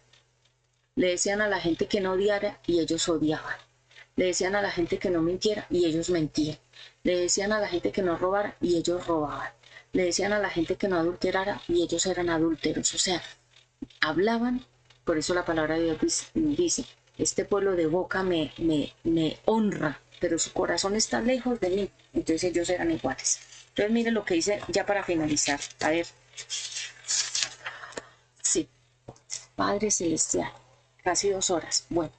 Le decían a la gente que no odiara y ellos odiaban. Le decían a la gente que no mintiera y ellos mentían. Le decían a la gente que no robara y ellos robaban. Le decían a la gente que no adulterara y ellos eran adúlteros. O sea, hablaban, por eso la palabra de Dios dice, este pueblo de boca me honra, pero su corazón está lejos de mí. Entonces ellos eran iguales. Entonces miren lo que dice ya para finalizar. A ver. Sí. Padre Celestial. Casi 2 horas. Bueno.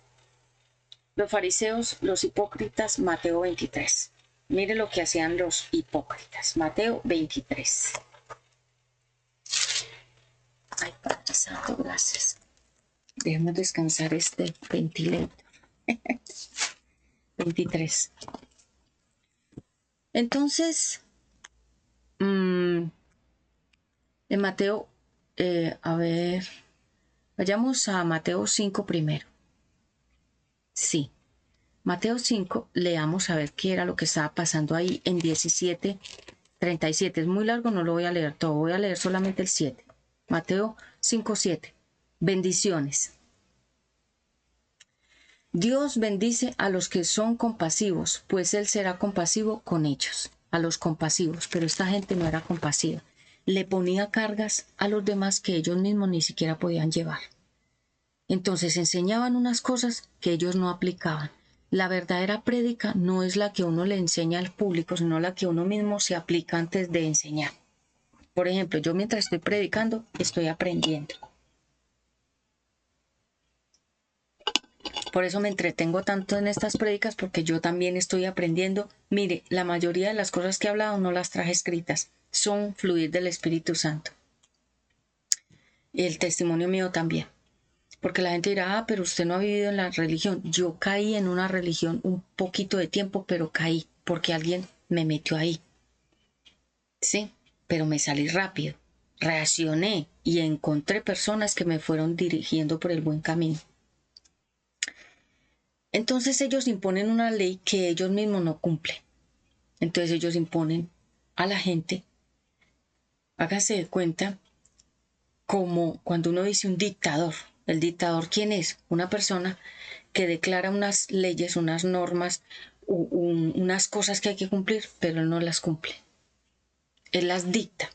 Los fariseos, los hipócritas, Mateo 23. Mire lo que hacían los hipócritas. Mateo 23. Ay, Padre Santo, gracias. Déjame descansar este ventilador. 23. Entonces, en Mateo, a ver, vayamos a Mateo 5 primero. Sí, Mateo 5, leamos a ver qué era lo que estaba pasando ahí en 17:37. Es muy largo, no lo voy a leer todo, voy a leer solamente el 7. Mateo 5:7. Bendiciones. Dios bendice a los que son compasivos, pues Él será compasivo con ellos, a los compasivos, pero esta gente no era compasiva. Le ponía cargas a los demás que ellos mismos ni siquiera podían llevar. Entonces enseñaban unas cosas que ellos no aplicaban. La verdadera prédica no es la que uno le enseña al público, sino la que uno mismo se aplica antes de enseñar. Por ejemplo, yo mientras estoy predicando, estoy aprendiendo. Por eso me entretengo tanto en estas prédicas, porque yo también estoy aprendiendo. Mire, la mayoría de las cosas que he hablado no las traje escritas, son fluir del Espíritu Santo. Y el testimonio mío también. Porque la gente dirá, pero usted no ha vivido en la religión. Yo caí en una religión un poquito de tiempo, pero caí porque alguien me metió ahí. Sí, pero me salí rápido. Reaccioné y encontré personas que me fueron dirigiendo por el buen camino. Entonces ellos imponen una ley que ellos mismos no cumplen. Entonces ellos imponen a la gente, hágase de cuenta, como cuando uno dice un dictador. ¿El dictador quién es? Una persona que declara unas leyes, unas normas, unas cosas que hay que cumplir, pero él no las cumple. Él las dicta.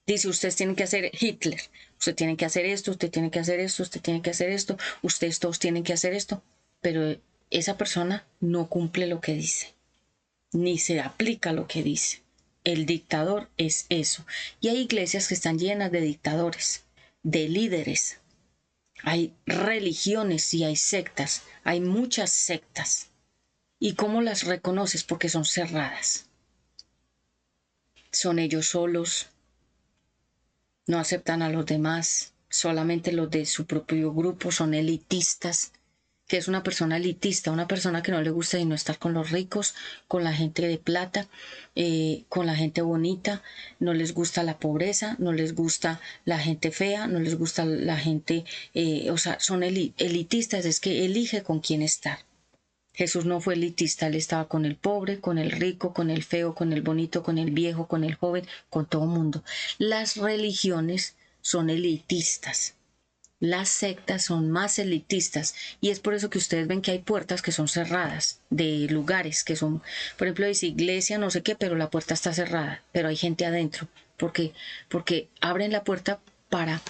Dice, ustedes tienen que hacer Hitler, usted tiene que hacer esto, usted tiene que hacer esto, usted tiene que hacer esto, ustedes todos tienen que hacer esto, pero esa persona no cumple lo que dice, ni se aplica lo que dice. El dictador es eso. Y hay iglesias que están llenas de dictadores, de líderes. Hay religiones y hay sectas. Hay muchas sectas. ¿Y cómo las reconoces? Porque son cerradas. Son ellos solos. No aceptan a los demás. Solamente los de su propio grupo son elitistas. Que es una persona elitista, una persona que no le gusta sino estar con los ricos, con la gente de plata, con la gente bonita, no les gusta la pobreza, no les gusta la gente fea, no les gusta la gente, o sea, son elitistas, es que elige con quién estar. Jesús no fue elitista, él estaba con el pobre, con el rico, con el feo, con el bonito, con el viejo, con el joven, con todo mundo. Las religiones son elitistas. Las sectas son más elitistas y es por eso que ustedes ven que hay puertas que son cerradas de lugares que son, por ejemplo, dice iglesia no sé qué, pero la puerta está cerrada, pero hay gente adentro. Porque abren la puerta para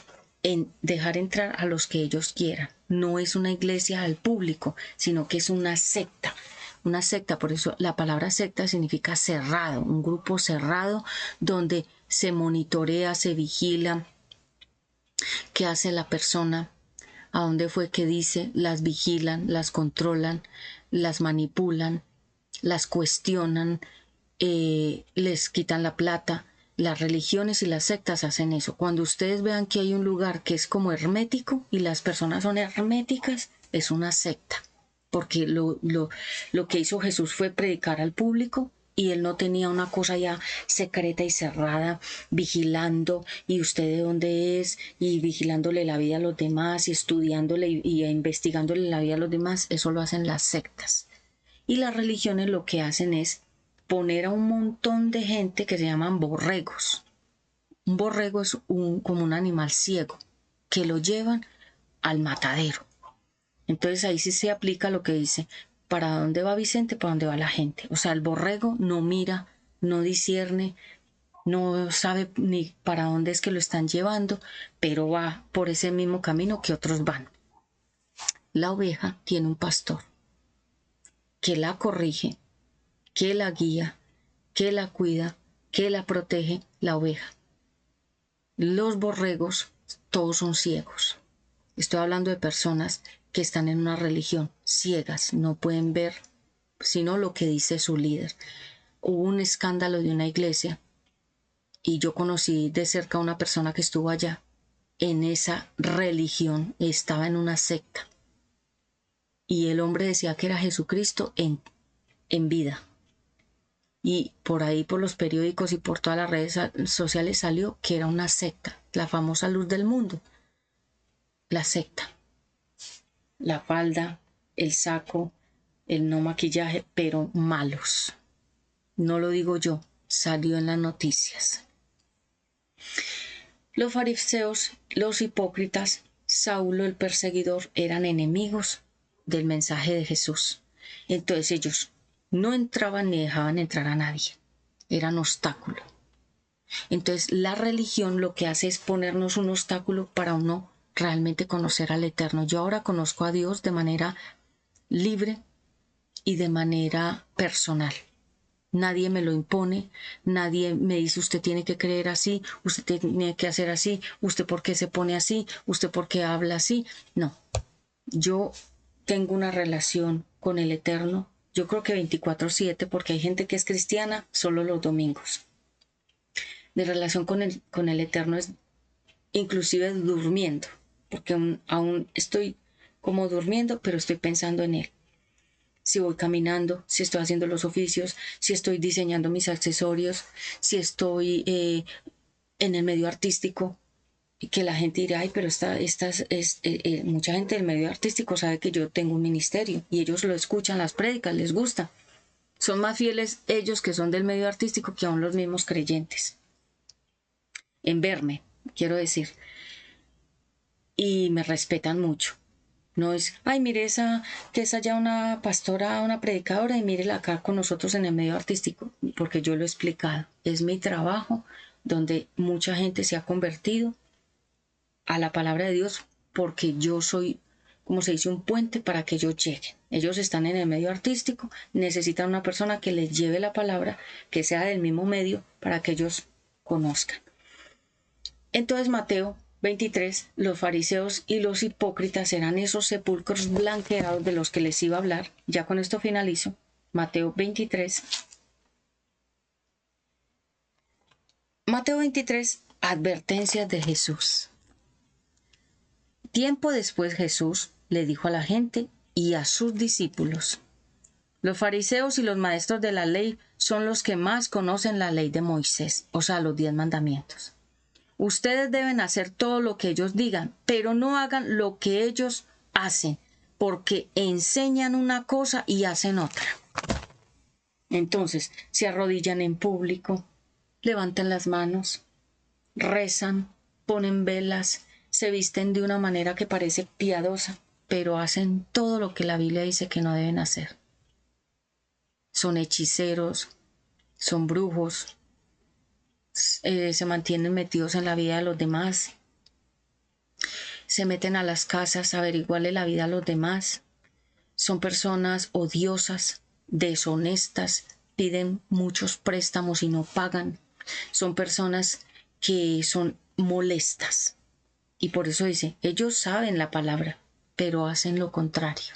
dejar entrar a los que ellos quieran. No es una iglesia al público, sino que es una secta. una secta. Por eso la palabra secta significa cerrado, un grupo cerrado donde se monitorea, se vigila qué hace la persona, a dónde fue que dice, las vigilan, las controlan, las manipulan, las cuestionan, les quitan la plata. Las religiones y las sectas hacen eso. Cuando ustedes vean que hay un lugar que es como hermético y las personas son herméticas, es una secta. Porque lo que hizo Jesús fue predicar al público y él no tenía una cosa ya secreta y cerrada, vigilando, y usted de dónde es, y vigilándole la vida a los demás, y estudiándole y investigándole la vida a los demás. Eso lo hacen las sectas. Y las religiones lo que hacen es poner a un montón de gente que se llaman borregos. Un borrego es como un animal ciego que lo llevan al matadero. Entonces ahí sí se aplica lo que dice, ¿para dónde va Vicente? ¿Para dónde va la gente? O sea, el borrego no mira, no discierne, no sabe ni para dónde es que lo están llevando, pero va por ese mismo camino que otros van. La oveja tiene un pastor que la corrige, que la guía, que la cuida, que la protege, la oveja. Los borregos todos son ciegos. Estoy hablando de personas que están en una religión, ciegas, no pueden ver sino lo que dice su líder. Hubo un escándalo de una iglesia y yo conocí de cerca a una persona que estuvo allá en esa religión, estaba en una secta. Y el hombre decía que era Jesucristo en vida. Y por ahí, por los periódicos y por todas las redes sociales salió que era una secta, la famosa luz del mundo. La secta. La falda, el saco, el no maquillaje, pero malos. No lo digo yo, salió en las noticias. Los fariseos, los hipócritas, Saulo el perseguidor eran enemigos del mensaje de Jesús. Entonces ellos no entraban ni dejaban entrar a nadie. Eran obstáculo. Entonces la religión lo que hace es ponernos un obstáculo para uno realmente conocer al Eterno. Yo ahora conozco a Dios de manera libre y de manera personal. Nadie me lo impone, nadie me dice usted tiene que creer así, usted tiene que hacer así, usted por qué se pone así, usted por qué habla así. No, yo tengo una relación con el Eterno, yo creo que 24/7, porque hay gente que es cristiana solo los domingos. Mi relación con el Eterno es inclusive durmiendo, porque aún estoy como durmiendo, pero estoy pensando en Él. Si voy caminando, si estoy haciendo los oficios, si estoy diseñando mis accesorios, si estoy en el medio artístico, y que la gente dirá, ay, pero mucha gente del medio artístico sabe que yo tengo un ministerio y ellos lo escuchan, las prédicas, les gusta. Son más fieles ellos que son del medio artístico que aún los mismos creyentes. En verme, quiero decir. Y me respetan mucho. No es, ay, mire que es allá una pastora, una predicadora, y mírela acá con nosotros en el medio artístico, porque yo lo he explicado. Es mi trabajo donde mucha gente se ha convertido a la palabra de Dios porque yo soy, como se dice, un puente para que ellos lleguen. Ellos están en el medio artístico, necesitan una persona que les lleve la palabra, que sea del mismo medio, para que ellos conozcan. Entonces Mateo 23, los fariseos y los hipócritas eran esos sepulcros blanqueados de los que les iba a hablar. Ya con esto finalizo. Mateo 23. Mateo 23, advertencias de Jesús. Tiempo después Jesús le dijo a la gente y a sus discípulos: los fariseos y los maestros de la ley son los que más conocen la ley de Moisés, o sea, los 10 mandamientos. Ustedes deben hacer todo lo que ellos digan, pero no hagan lo que ellos hacen, porque enseñan una cosa y hacen otra. Entonces, se arrodillan en público, levantan las manos, rezan, ponen velas, se visten de una manera que parece piadosa, pero hacen todo lo que la Biblia dice que no deben hacer. Son hechiceros, son brujos, se mantienen metidos en la vida de los demás, se meten a las casas a averiguarle la vida a los demás, son personas odiosas, deshonestas, piden muchos préstamos y no pagan. Son personas que son molestas. Y por eso dice, ellos saben la palabra, pero hacen lo contrario.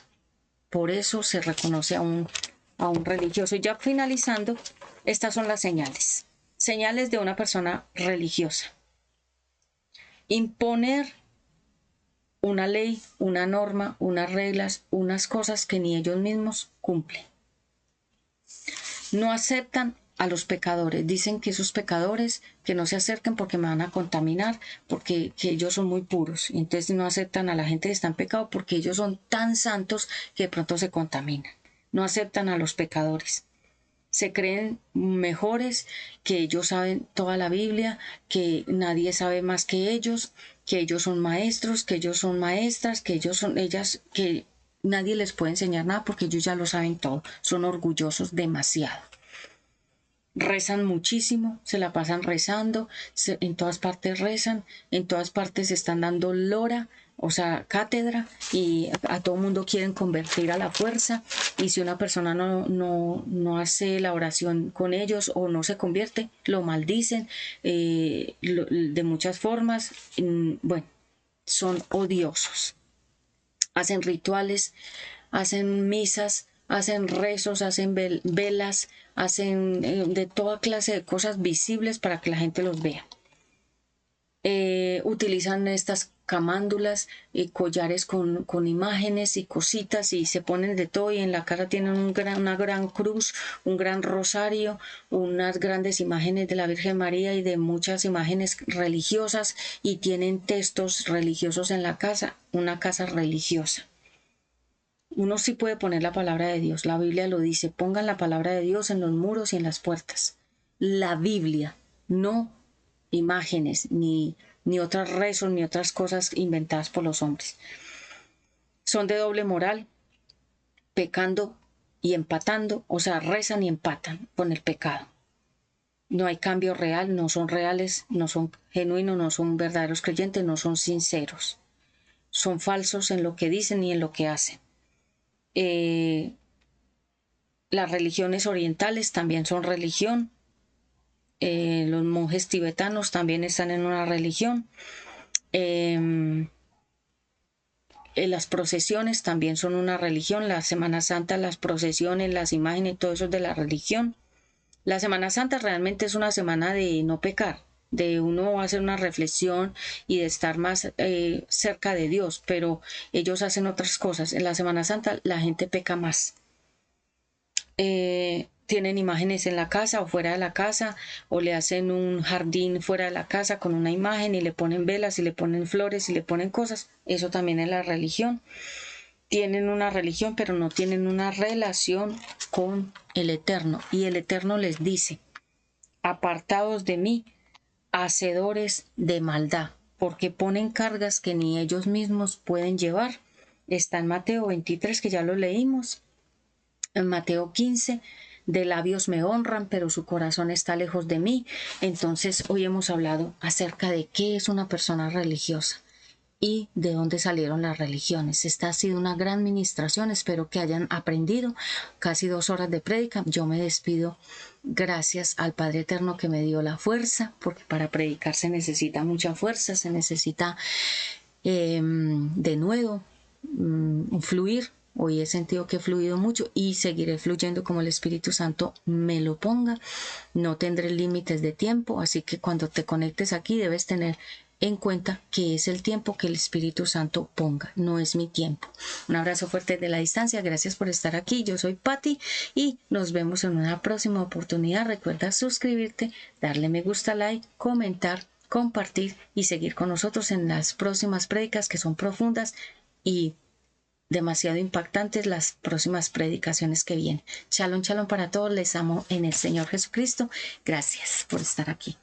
Por eso se reconoce a un religioso. Y ya finalizando, estas son las señales. Señales de una persona religiosa. Imponer una ley, una norma, unas reglas, unas cosas que ni ellos mismos cumplen. No aceptan a los pecadores. Dicen que esos pecadores que no se acerquen porque me van a contaminar, porque que ellos son muy puros. Entonces no aceptan a la gente que está en pecado porque ellos son tan santos que de pronto se contaminan. No aceptan a los pecadores. Se creen mejores, que ellos saben toda la Biblia, que nadie sabe más que ellos son maestros, que ellos son maestras, que ellos son ellas, que nadie les puede enseñar nada porque ellos ya lo saben todo. Son orgullosos demasiado. Rezan muchísimo, se la pasan rezando, en todas partes rezan, en todas partes están dando lora, o sea, cátedra, y a todo mundo quieren convertir a la fuerza, y si una persona no hace la oración con ellos o no se convierte, lo maldicen de muchas formas. Bueno, son odiosos. Hacen rituales, hacen misas, hacen rezos, hacen velas, hacen de toda clase de cosas visibles para que la gente los vea. Utilizan estas camándulas y collares con imágenes y cositas y se ponen de todo, y en la cara tienen una gran cruz, un gran rosario, unas grandes imágenes de la Virgen María y de muchas imágenes religiosas, y tienen textos religiosos en la casa, una casa religiosa. Uno sí puede poner la palabra de Dios, la Biblia lo dice, pongan la palabra de Dios en los muros y en las puertas. La Biblia, no imágenes, ni otros rezos, ni otras cosas inventadas por los hombres. Son de doble moral, pecando y empatando, o sea, rezan y empatan con el pecado. No hay cambio real, no son reales, no son genuinos, no son verdaderos creyentes, no son sinceros. Son falsos en lo que dicen y en lo que hacen. Las religiones orientales también son religión. Los monjes tibetanos también están en una religión. Las procesiones también son una religión. La Semana Santa, las procesiones, las imágenes, todo eso es de la religión. La Semana Santa realmente es una semana de no pecar, de uno hacer una reflexión y de estar más cerca de Dios, pero ellos hacen otras cosas. En la Semana Santa la gente peca más. Tienen imágenes en la casa o fuera de la casa, o le hacen un jardín fuera de la casa con una imagen y le ponen velas y le ponen flores y le ponen cosas. Eso también es la religión. Tienen una religión, pero no tienen una relación con el Eterno. Y el Eterno les dice: apartados de mí, hacedores de maldad, porque ponen cargas que ni ellos mismos pueden llevar. Está en Mateo 23, que ya lo leímos. En Mateo 15, de labios me honran, pero su corazón está lejos de mí. Entonces hoy hemos hablado acerca de qué es una persona religiosa y de dónde salieron las religiones. Esta ha sido una gran ministración, espero que hayan aprendido. Casi 2 horas de prédica. Yo me despido gracias al Padre Eterno que me dio la fuerza, porque para predicar se necesita mucha fuerza, se necesita de nuevo fluir. Hoy he sentido que he fluido mucho y seguiré fluyendo como el Espíritu Santo me lo ponga. No tendré límites de tiempo, así que cuando te conectes aquí debes tener en cuenta que es el tiempo que el Espíritu Santo ponga, no es mi tiempo. Un abrazo fuerte de la distancia, gracias por estar aquí. Yo soy Patti y nos vemos en una próxima oportunidad. Recuerda suscribirte, darle me gusta, like, comentar, compartir y seguir con nosotros en las próximas prédicas, que son profundas y demasiado impactantes, las próximas predicaciones que vienen. Shalom, shalom para todos. Les amo en el Señor Jesucristo. Gracias por estar aquí.